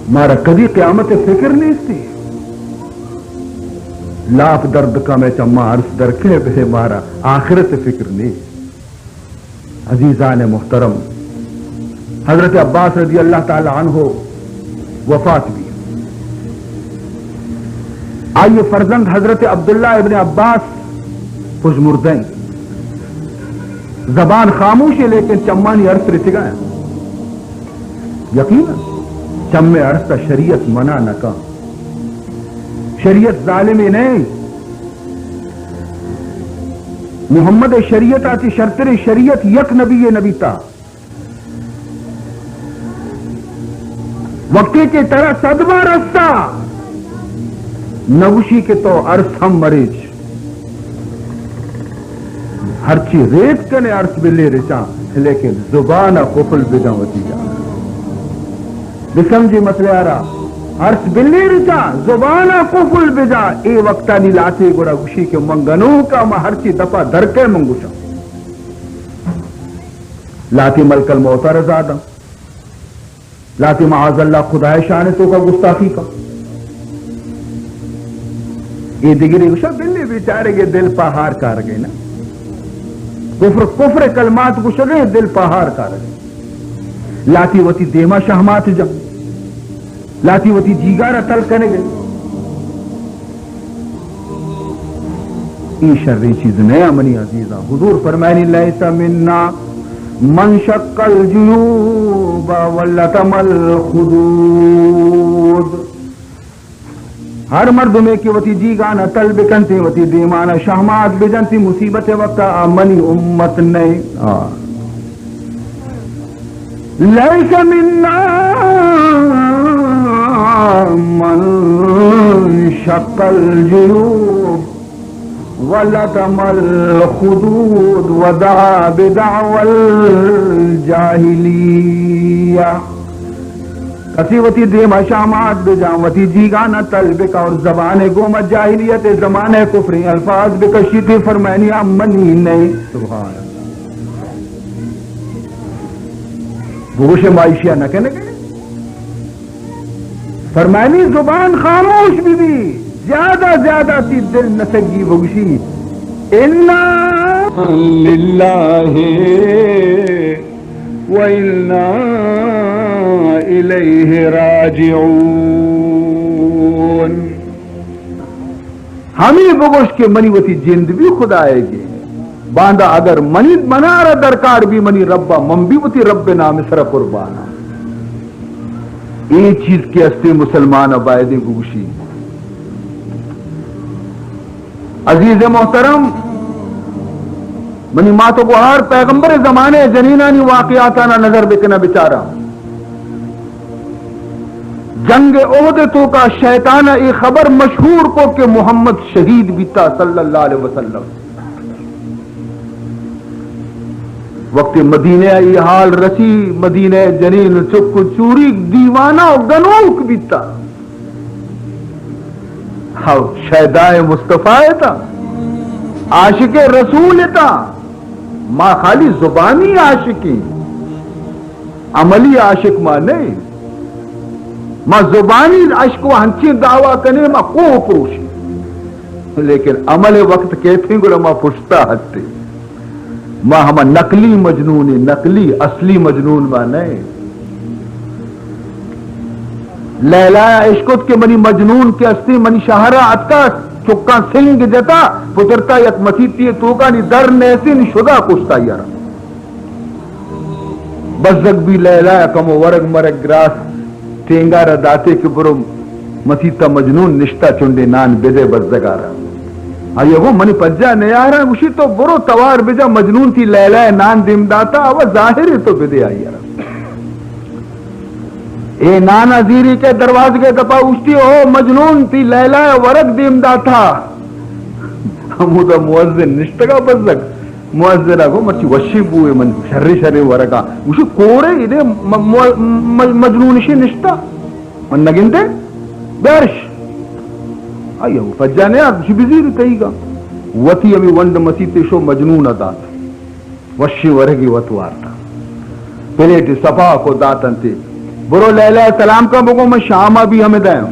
مارا کدی قیامت فکر نہیں تھی لاف درد کا میں چمہ عرص در کے بے مارا آخرت فکر نہیں عزیزان محترم حضرت عباس رضی اللہ تعالی عنہ وفات بھی آئیے فرزند حضرت عبداللہ ابن عباس خوش مردین زبان خاموش ہے لیکن چمانی عرص رہتے گئے یقینا چمے عرص کا شریعت منع نہ کا شریعت ظالمی نہیں محمد شریعت آتی شرطر شریعت یک نبی نبی تا وقتی کی طرح صدمہ رستہ نوشی کے تو عرص ہم مریج ہر چی ریت کنے عرص بلے رچا لیکن زبان قفل بجا ہوتی جا بسمجھی مسئلہ آ رہا عرص بلے رچا زبان قفل بجا اے وقتا نی لاتے گوڑا گوشی کے منگنوں کا ما ہر چی دفع درکے منگوشا لاتی ملک الموتا رزادا لاتی معاذ اللہ خدا شان تو کا گستاخی کا یہ دیگری گوشا بلے بیچارے گے دل پہار کار گئے نا کفر کلمات گوشا گئے دل پہار کار گئے لاتی وتی دیما شہمات جا لاتی وتی جیگارہ تل کرنے گئے یہ شرری چیز نیا منی عزیزہ حضور فرمائنی لیسا مننا من شق الجیوب ولتم الخدود ہر مرد میں کی وتی جیگانا تل بکنتی وتی دیمانا شہمات بجنتی مصیبت وقت منی امت نہیں لیس مننا من شق الجیوب ولتم الخدود ودعا بدعوى الجاہلیہ کسی وتی دیما شامات بجان وتی جیگانا طلبک اور زبان گوم جاہلیت زمان کفری الفاظ بکشیتی فرمینی منی نہیں سبحان اللہ بوش معیشیہ نہ کہنے گئے فرمینی زبان خاموش بھی زیادہ زیادہ تی دل نسگی بگشی اِنَّا لِلَّهِ وَإِنَّا إِلَيْهِ راجعون ہمیں بگوش کے منی وتی جند بھی خدا آئے گی باندھا اگر منی منارا درکار بھی منی ربا من بھی وتی رب نام سر قربانا ایک چیز کی استے مسلمان عبائدیں بگوشی عزیز محترم منی ماتو کو ہر پیغمبر زمانے جنینانی واقعاتانا نظر بکنا بچارا جنگ عہد تو کا شیطانہ ای خبر مشہور کو کہ محمد شہید بیتا صلی اللہ علیہ وسلم وقت مدینہ ای حال رسی مدینہ جنین چک چوری دیوانہ و گنوک بیتا شہدائے مصطفیٰ تھا عاشق رسول تھا ماں خالی زبانی عاشقی عملی عاشق ماں نہیں ماں زبانی عشق و ہنچی دعویٰ کنے ماں کو پروشی لیکن عمل وقت کہتے ہیں گلما پشتا ہستے ماں ہما نقلی مجنون نقلی اصلی مجنون ماں نہیں لیلا عشقت کے منی مجنون کے استی منی شہرہ اتکا چکا سنگ جتا پترتا یک مسیطی تو کا نی در نیسی نی شدہ کشتا یارا بزک بھی لیلا کمو ورگ مرگ گراس تینگا را داتے کہ برو مسیطہ مجنون نشتا چندے نان بیدے بزگا را آئیے وہ منی پجا نیارا مشی تو برو توار بجا مجنون تھی لیلا نان دیم داتا آوہ ظاہر تو بیدے آئی یارا اے نانا زیری کے دروازے کے دپا اچھتی ہو مجنون تھی لیلا ورگ دیم داتا ہمو دا موزن نشتگا بزگ موزن آگو مرچی وشی بوئے من شر ورگا مشی کوڑے ایدے مجنونشی نشتا من نگن دے بیرش آئیے وہ فجانے آگ مشی بزیر کہی گا وطی امی وند مسیط شو مجنون دات وشی ورگی وطوارتا پلیٹ صفا کو داتن تے برو لیلہ السلام کا بگو میں شامہ بھی ہمیں دائیں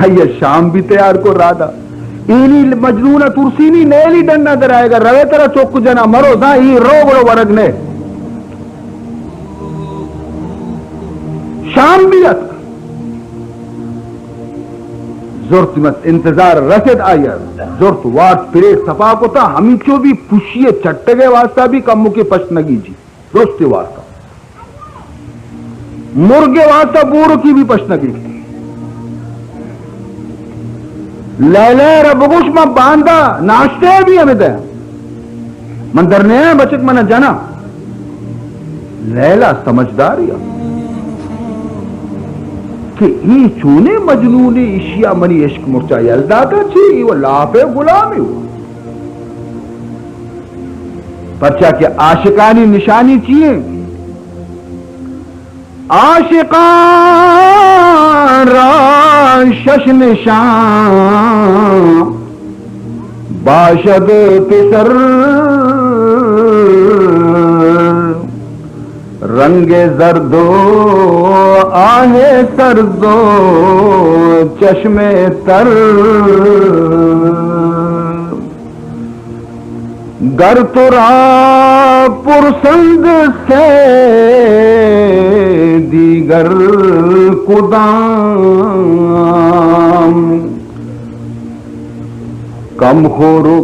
یہ شام بھی تیار کو رادا اینی مجنون ترسینی نیلی ڈننا در آئے گا روے ترہ چوک جنا مرو دا ہی رو برو ورگنے شام بھی ات زورت مت انتظار رسد آیا زورت وارت پریٹ صفا کو تا ہمیں چو بھی پوشیے چٹگے واسطہ بھی کمو کے پشنگی جی روستے واسطہ مرغے واسطہ بورو کی بھی پشنگی لیلہ ربگوش میں باندھا ناشتے بھی ہمیں دیا من درنے ہیں بچک منہ جانا لیلہ سمجھداری کہ ای چونے مجنون اشیاء منی عشق مرچا یلداتا چی وہ لاپے غلامی ہو پرچا کہ عاشقانی نشانی چیئے عاشقان را شش نشان باشد پسر رنگ زردو آہ سردو چشم تر گر ترا پرسند سے دیگر کدام کم خورو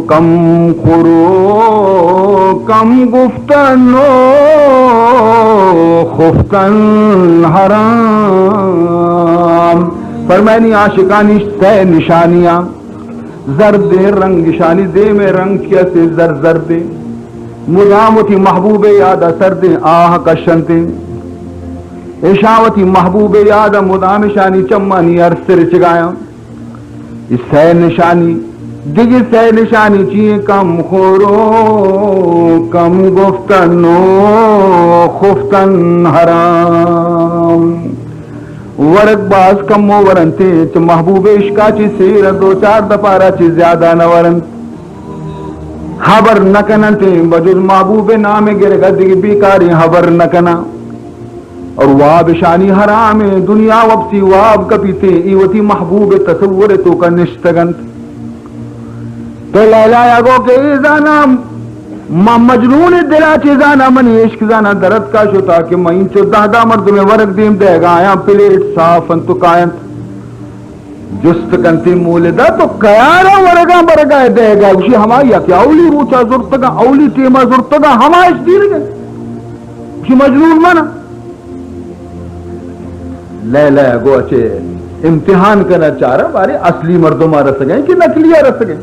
کم گفتنو خفتن حرام فرمائنی عاشقانی سے نشانیاں زرد رنگ نشانی دے میں رنگ کیا سے زرد مدامتی محبوب یادہ سرد آہ کشنتے اشاوتی محبوب یادہ مدام شانی چمانی ارسر چگایا اس سے نشانی دیگی سے نشانی چیئے کم خورو کم گفتنو خفتن حرام ورق باز کم و ورنتے چھ محبوب عشقا چھ سیر دو چار دپارا چھ زیادہ نہ ورنت خبر نکننتے بجز محبوب نام گرگا دیگی بیکاری خبر نکنا اور واب شانی حرام دنیا وبسی واب کپیتے ایوتی محبوب تصور تو کا نشتگنت تو لیلا یاگو کہ ایزانا مجنون دلا چیزانا منی عشق زانا درد کا شتا کہ میں ان چو دہدہ مرد میں ورق دیم دے گا آیا پلیٹ صاف انتو کائنت جست کنتی مولدہ تو کیارا ورگا برگا دے گا اسی ہمائی کیا اولی روچا زرتگا اولی تیمہ زرتگا ہمائی اس دیر گئے اسی مجنون مانا لیلا یاگو اچھے امتحان کرنا چاہ رہا بارے اصلی مردوں ماں رس گئے کہ نکلیہ رس گئے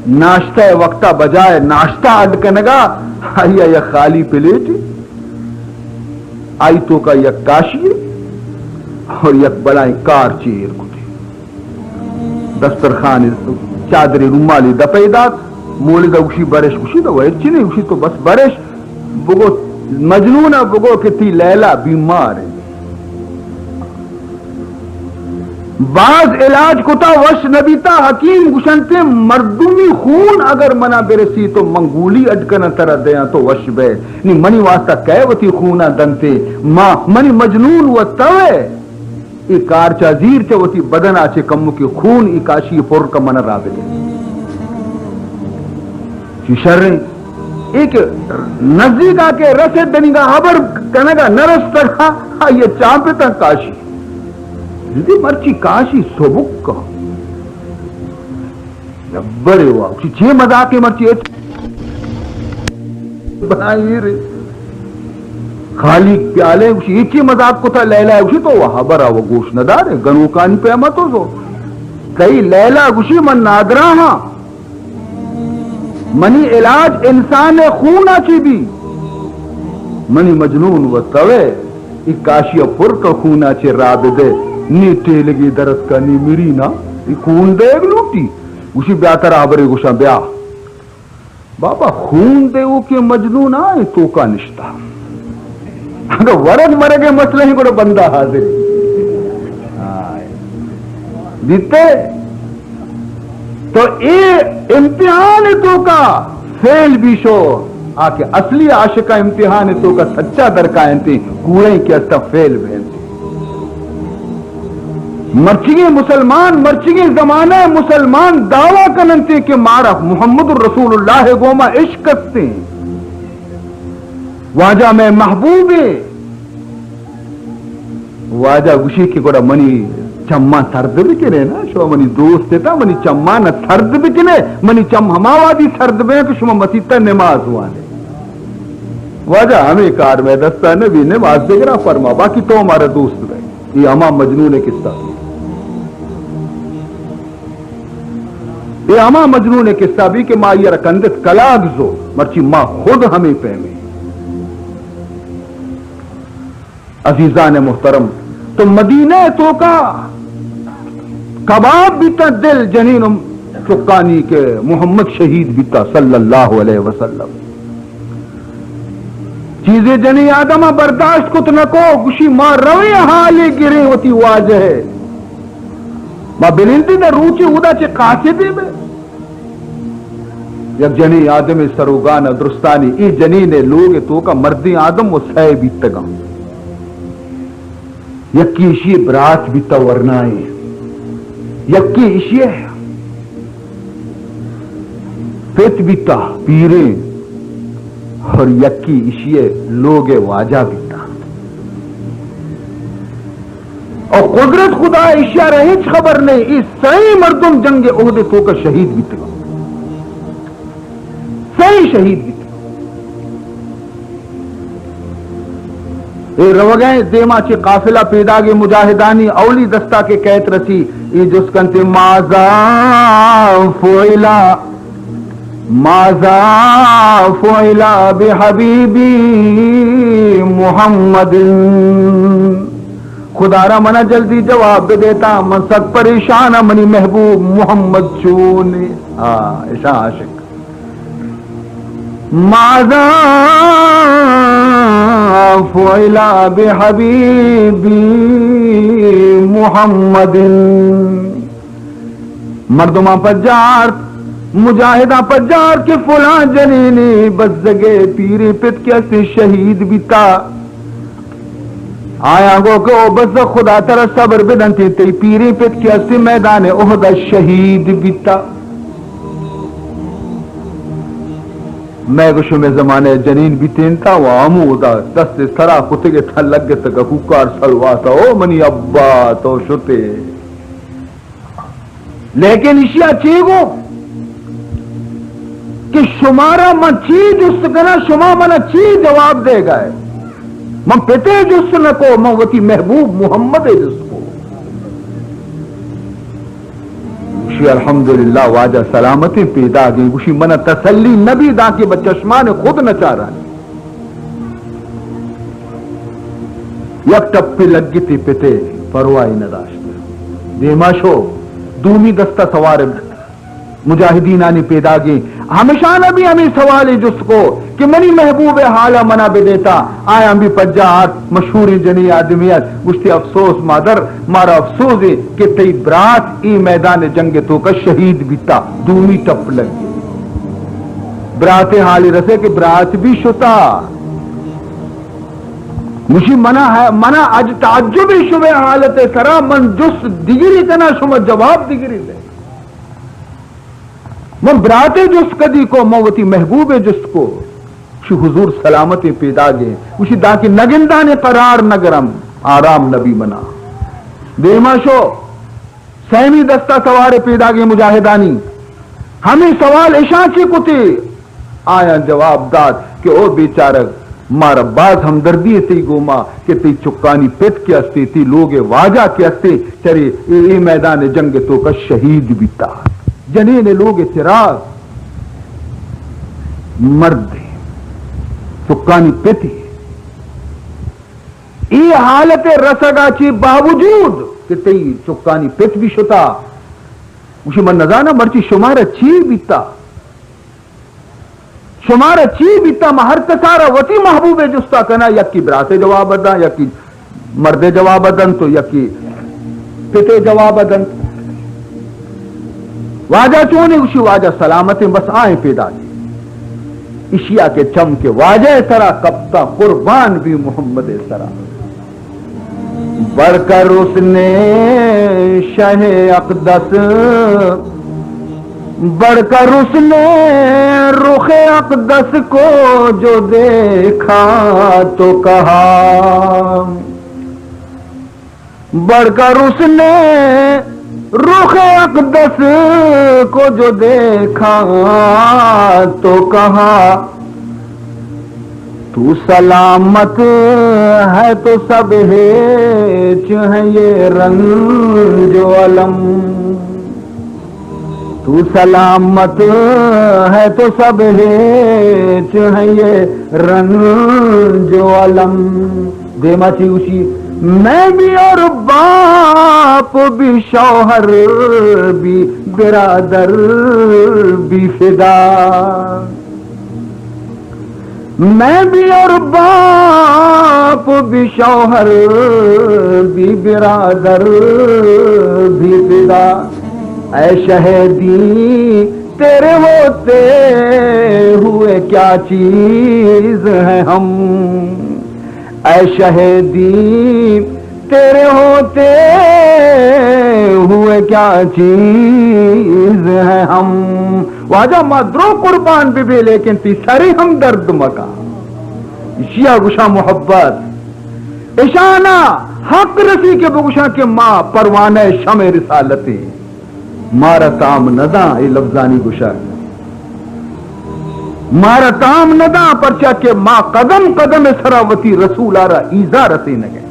ناشتہ وقتہ بجائے ناشتہ اڈکنگا آئیا یا خالی پلیٹ آئی تو کا یک کاشی اور یک بلائیں کار چیر کو تھی دسترخان چادری رومالی دا پیدات مولی دا اگشی برش اگشی دا ویرچی نہیں اگشی تو بس برش بگو مجنونہ بگو کہ تی لیلا بیمار ہے بعض علاج کتا وش نبیتا حکیم گشنتے مردمی خون اگر منا برسی تو منگولی اڈکنا ترہ دیا تو وش بے نی منی واسطہ کہوتی خونہ دنتے منی مجنون و توے ای کارچا زیر چوتی بدن آچے کمو کی خون ای کاشی پر کا من رابطے چی شریں ایک نزدیک آکے رسے دنگا حبر کنگا نرس تکا یہ چاپے تک کاشی جدی مرچی کاشی سبک کا بڑے ہوا چھ مذاقے مرچی بنائی رہے خالی پیالے ایچی مذاق کو تھا لیلہ اسی تو وہ حبرہ وہ گوش ندار ہے گنوکان پہ امتو سو کئی لیلہ اسی من نادرہ ہاں منی علاج انسان خون آچی بھی منی مجنون و توے ایک کاشی پر کا خون آچے راب دے نی ٹیلگی درست کا نی میری نا خون دے ایک لوٹی اسی بیاتر آبرے گوشا بیا بابا خون دے وہ کہ مجنون آئے تو کا نشتہ اگر ورد مرگے مسئلہ ہی کو بندہ حاضر دیتے تو اے امتحان تو کا فیل بھی شو آکے اصلی عاشقہ امتحان تو کا سچا درکائیں تھی کوڑیں کی استا فیل بہن تھی مرچگی مسلمان مرچگی زمانہ مسلمان دعویٰ کننتے کہ مارا محمد الرسول اللہ گوما عشق کرتے واجہ میں محبوب واجہ گوشی کی گوڑا منی چمہ سرد بکنے نا شو منی دوست تا منی چمہ نا سرد بکنے منی چم ہماوادی سرد بے کہ شما مسیطہ نماز ہوانے واجہ ہمیں کار میں دستا نبی نماز دیگرہ فرما باقی تو ہمارا دوست بے یہ ہما مجنون قصہ یہ ہما مجنون قصہ بھی کہ ماں یہ رکندت کلاگ زو مرچی ماں خود ہمیں پہمے عزیزان محترم تو مدینہ تو کا کباب بیتا دل جنین چکانی کے محمد شہید بیتا صلی اللہ علیہ وسلم چیزیں جنی آدمہ برداشت کت نکو گوشی ماں روی حالی گرے ہوتی واجہ ہے ماں بلندی نہ روچی اودا چے قاسدی میں یک جنی آدم سروگان درستانی ای جنین لوگ تو کا مردی آدم وہ سائے بیتا گا یکی اشیے برات بیتا ورنائے یکی اشیے پیت بیتا پیرے اور یکی اشیے لوگ واجہ بیتا اور قدرت خدا اشیاء رہیچ خبر نہیں اس صحیح مردم جنگ احد تو کا شہید بیتا صحیح شہید بیتا روگائیں دیما چی قافلہ پیدا گے مجاہدانی اولی دستا کے قیت رسی ای جس کنتے مازا فعلا بحبیبی محمد خدا را منا جلدی جواب دیتا من سک پریشانہ منی محبوب محمد چونے ایسا عاشق مازا فعلا بحبیبی محمد مردمہ پجار مجاہدہ پجار کے فلاں جنینی بزگے پیری پت کیسے شہید بیتا آیا گو کہ او بز خدا ترہ صبر بدنتی تی پیری پت کیسے میدان احد شہید بیتا میں گوشو میں زمانے جنین بیتین تا وہ آمو دا دست سرا کتے کے تھا لگ گے تکا کوکار سلواتا او منی ابا تو شتے لیکن اشیاء چیگو کہ شمارا من چیز اس کنا شما منا چیز جواب دے گئے من پتے جس نکو من وتی محبوب محمد جس کو گوشی الحمدللہ واجہ سلامتی پیدا گئی گوشی منہ تسلی نبی دا کے بچشمان خود نہ چاہ رہا یک ٹپی لگ گی تی پتے پروائی نداشت دیما شو دومی دستہ سوار مجاہدین آنی پیدا گئی ہمیشہ نبی ہمیں سوالی جس کو کہ منی محبوب حالہ منا بے دیتا آیا ہم بھی پجات مشہوری جنی آدمیت گشتی افسوس مادر مارا افسوس ہے کہ تی برات ای میدان جنگ تو کا شہید بیتا دومی ٹپ لگ گئی برات حالی رسے کہ برات بھی شتا مشی منع ہے، منع اج تعجبی شبہ حالت سرا من جس دیگری کنا شما جواب دیگری دے. من براتے جس کدی کو موتی محبوب جس کو شی حضور سلامتی پیدا گئے اسی دا کی نگندان قرار نگرم آرام نبی منا دیما شو سہمی دستہ سوار پیدا گئے مجاہدانی. ہمیں سوال اشاچی کو تھی آیا جواب داد کہ او بیچارک مارا باز ہمدردی تی گوما کہ تی چکانی پیت کی استی تی لوگ واجہ کی استی چرے اے میدان جنگ تو کا شہید بیتا جنین لوگ چراغ مرد چکانی پیتی ای حالت رسگا چی باوجود کہ تی چکانی پیت بھی شتا مجھے من نظانا مرچی شمارا چی بیتا شمارا چی بیتا مہر تسارا وطی محبوب جستا کنا یکی براتے جواب دا یکی مرد جواب دن تو یکی پیتے جواب دن واجہ چونے اسی واجہ سلامتیں بس آئیں پیدا دی اشیاء کے چم کے واجہ سرا کبتا قربان بھی محمد سرا بڑھ کر اس نے شہ اقدس بڑھ کر اس نے رخ اقدس کو جو دیکھا تو کہا بڑھ کر اس نے رخ اقدس کو جو دیکھا تو کہا تو سلامت ہے تو سب ہیچ ہے یہ رنج و علم تو سلامت ہے تو سب ہیچ ہے یہ رنج و علم دیما چی اسی میں بھی اور باپ بھی شوہر بھی برادر بھی فدا میں بھی اور باپ بھی شوہر بھی برادر بھی فدا اے شہیدی تیرے ہوتے ہوئے کیا چیز ہے ہم اے شہیدی تیرے ہوتے ہوئے کیا چیز ہے ہم واجہ مادرو قربان بھی لیکن تی ساری ہم درد مکا شیعہ گشا محبت اشانہ حق رسی کے بگشا کے ماں پروانہ شمع رسالتی مارا تام ندا ای لفظانی گشا مارا تام ندا پرچا کے ماں قدم قدم سراوتی رسول آرہ ایزا رسی نگے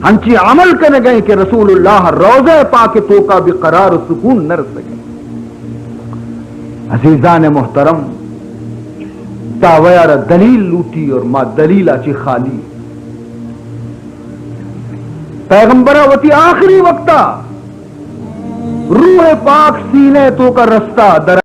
ہنچی عمل کرنے گئے کہ رسول اللہ روضہ پاک تو کا بھی قرار و سکون نہ رس سکے. عزیزان محترم تاویار دلیل لوٹی اور ماں دلیل اچھی خالی پیغمبرہ وتی آخری وقتا روح پاک سینے تو کا رستہ در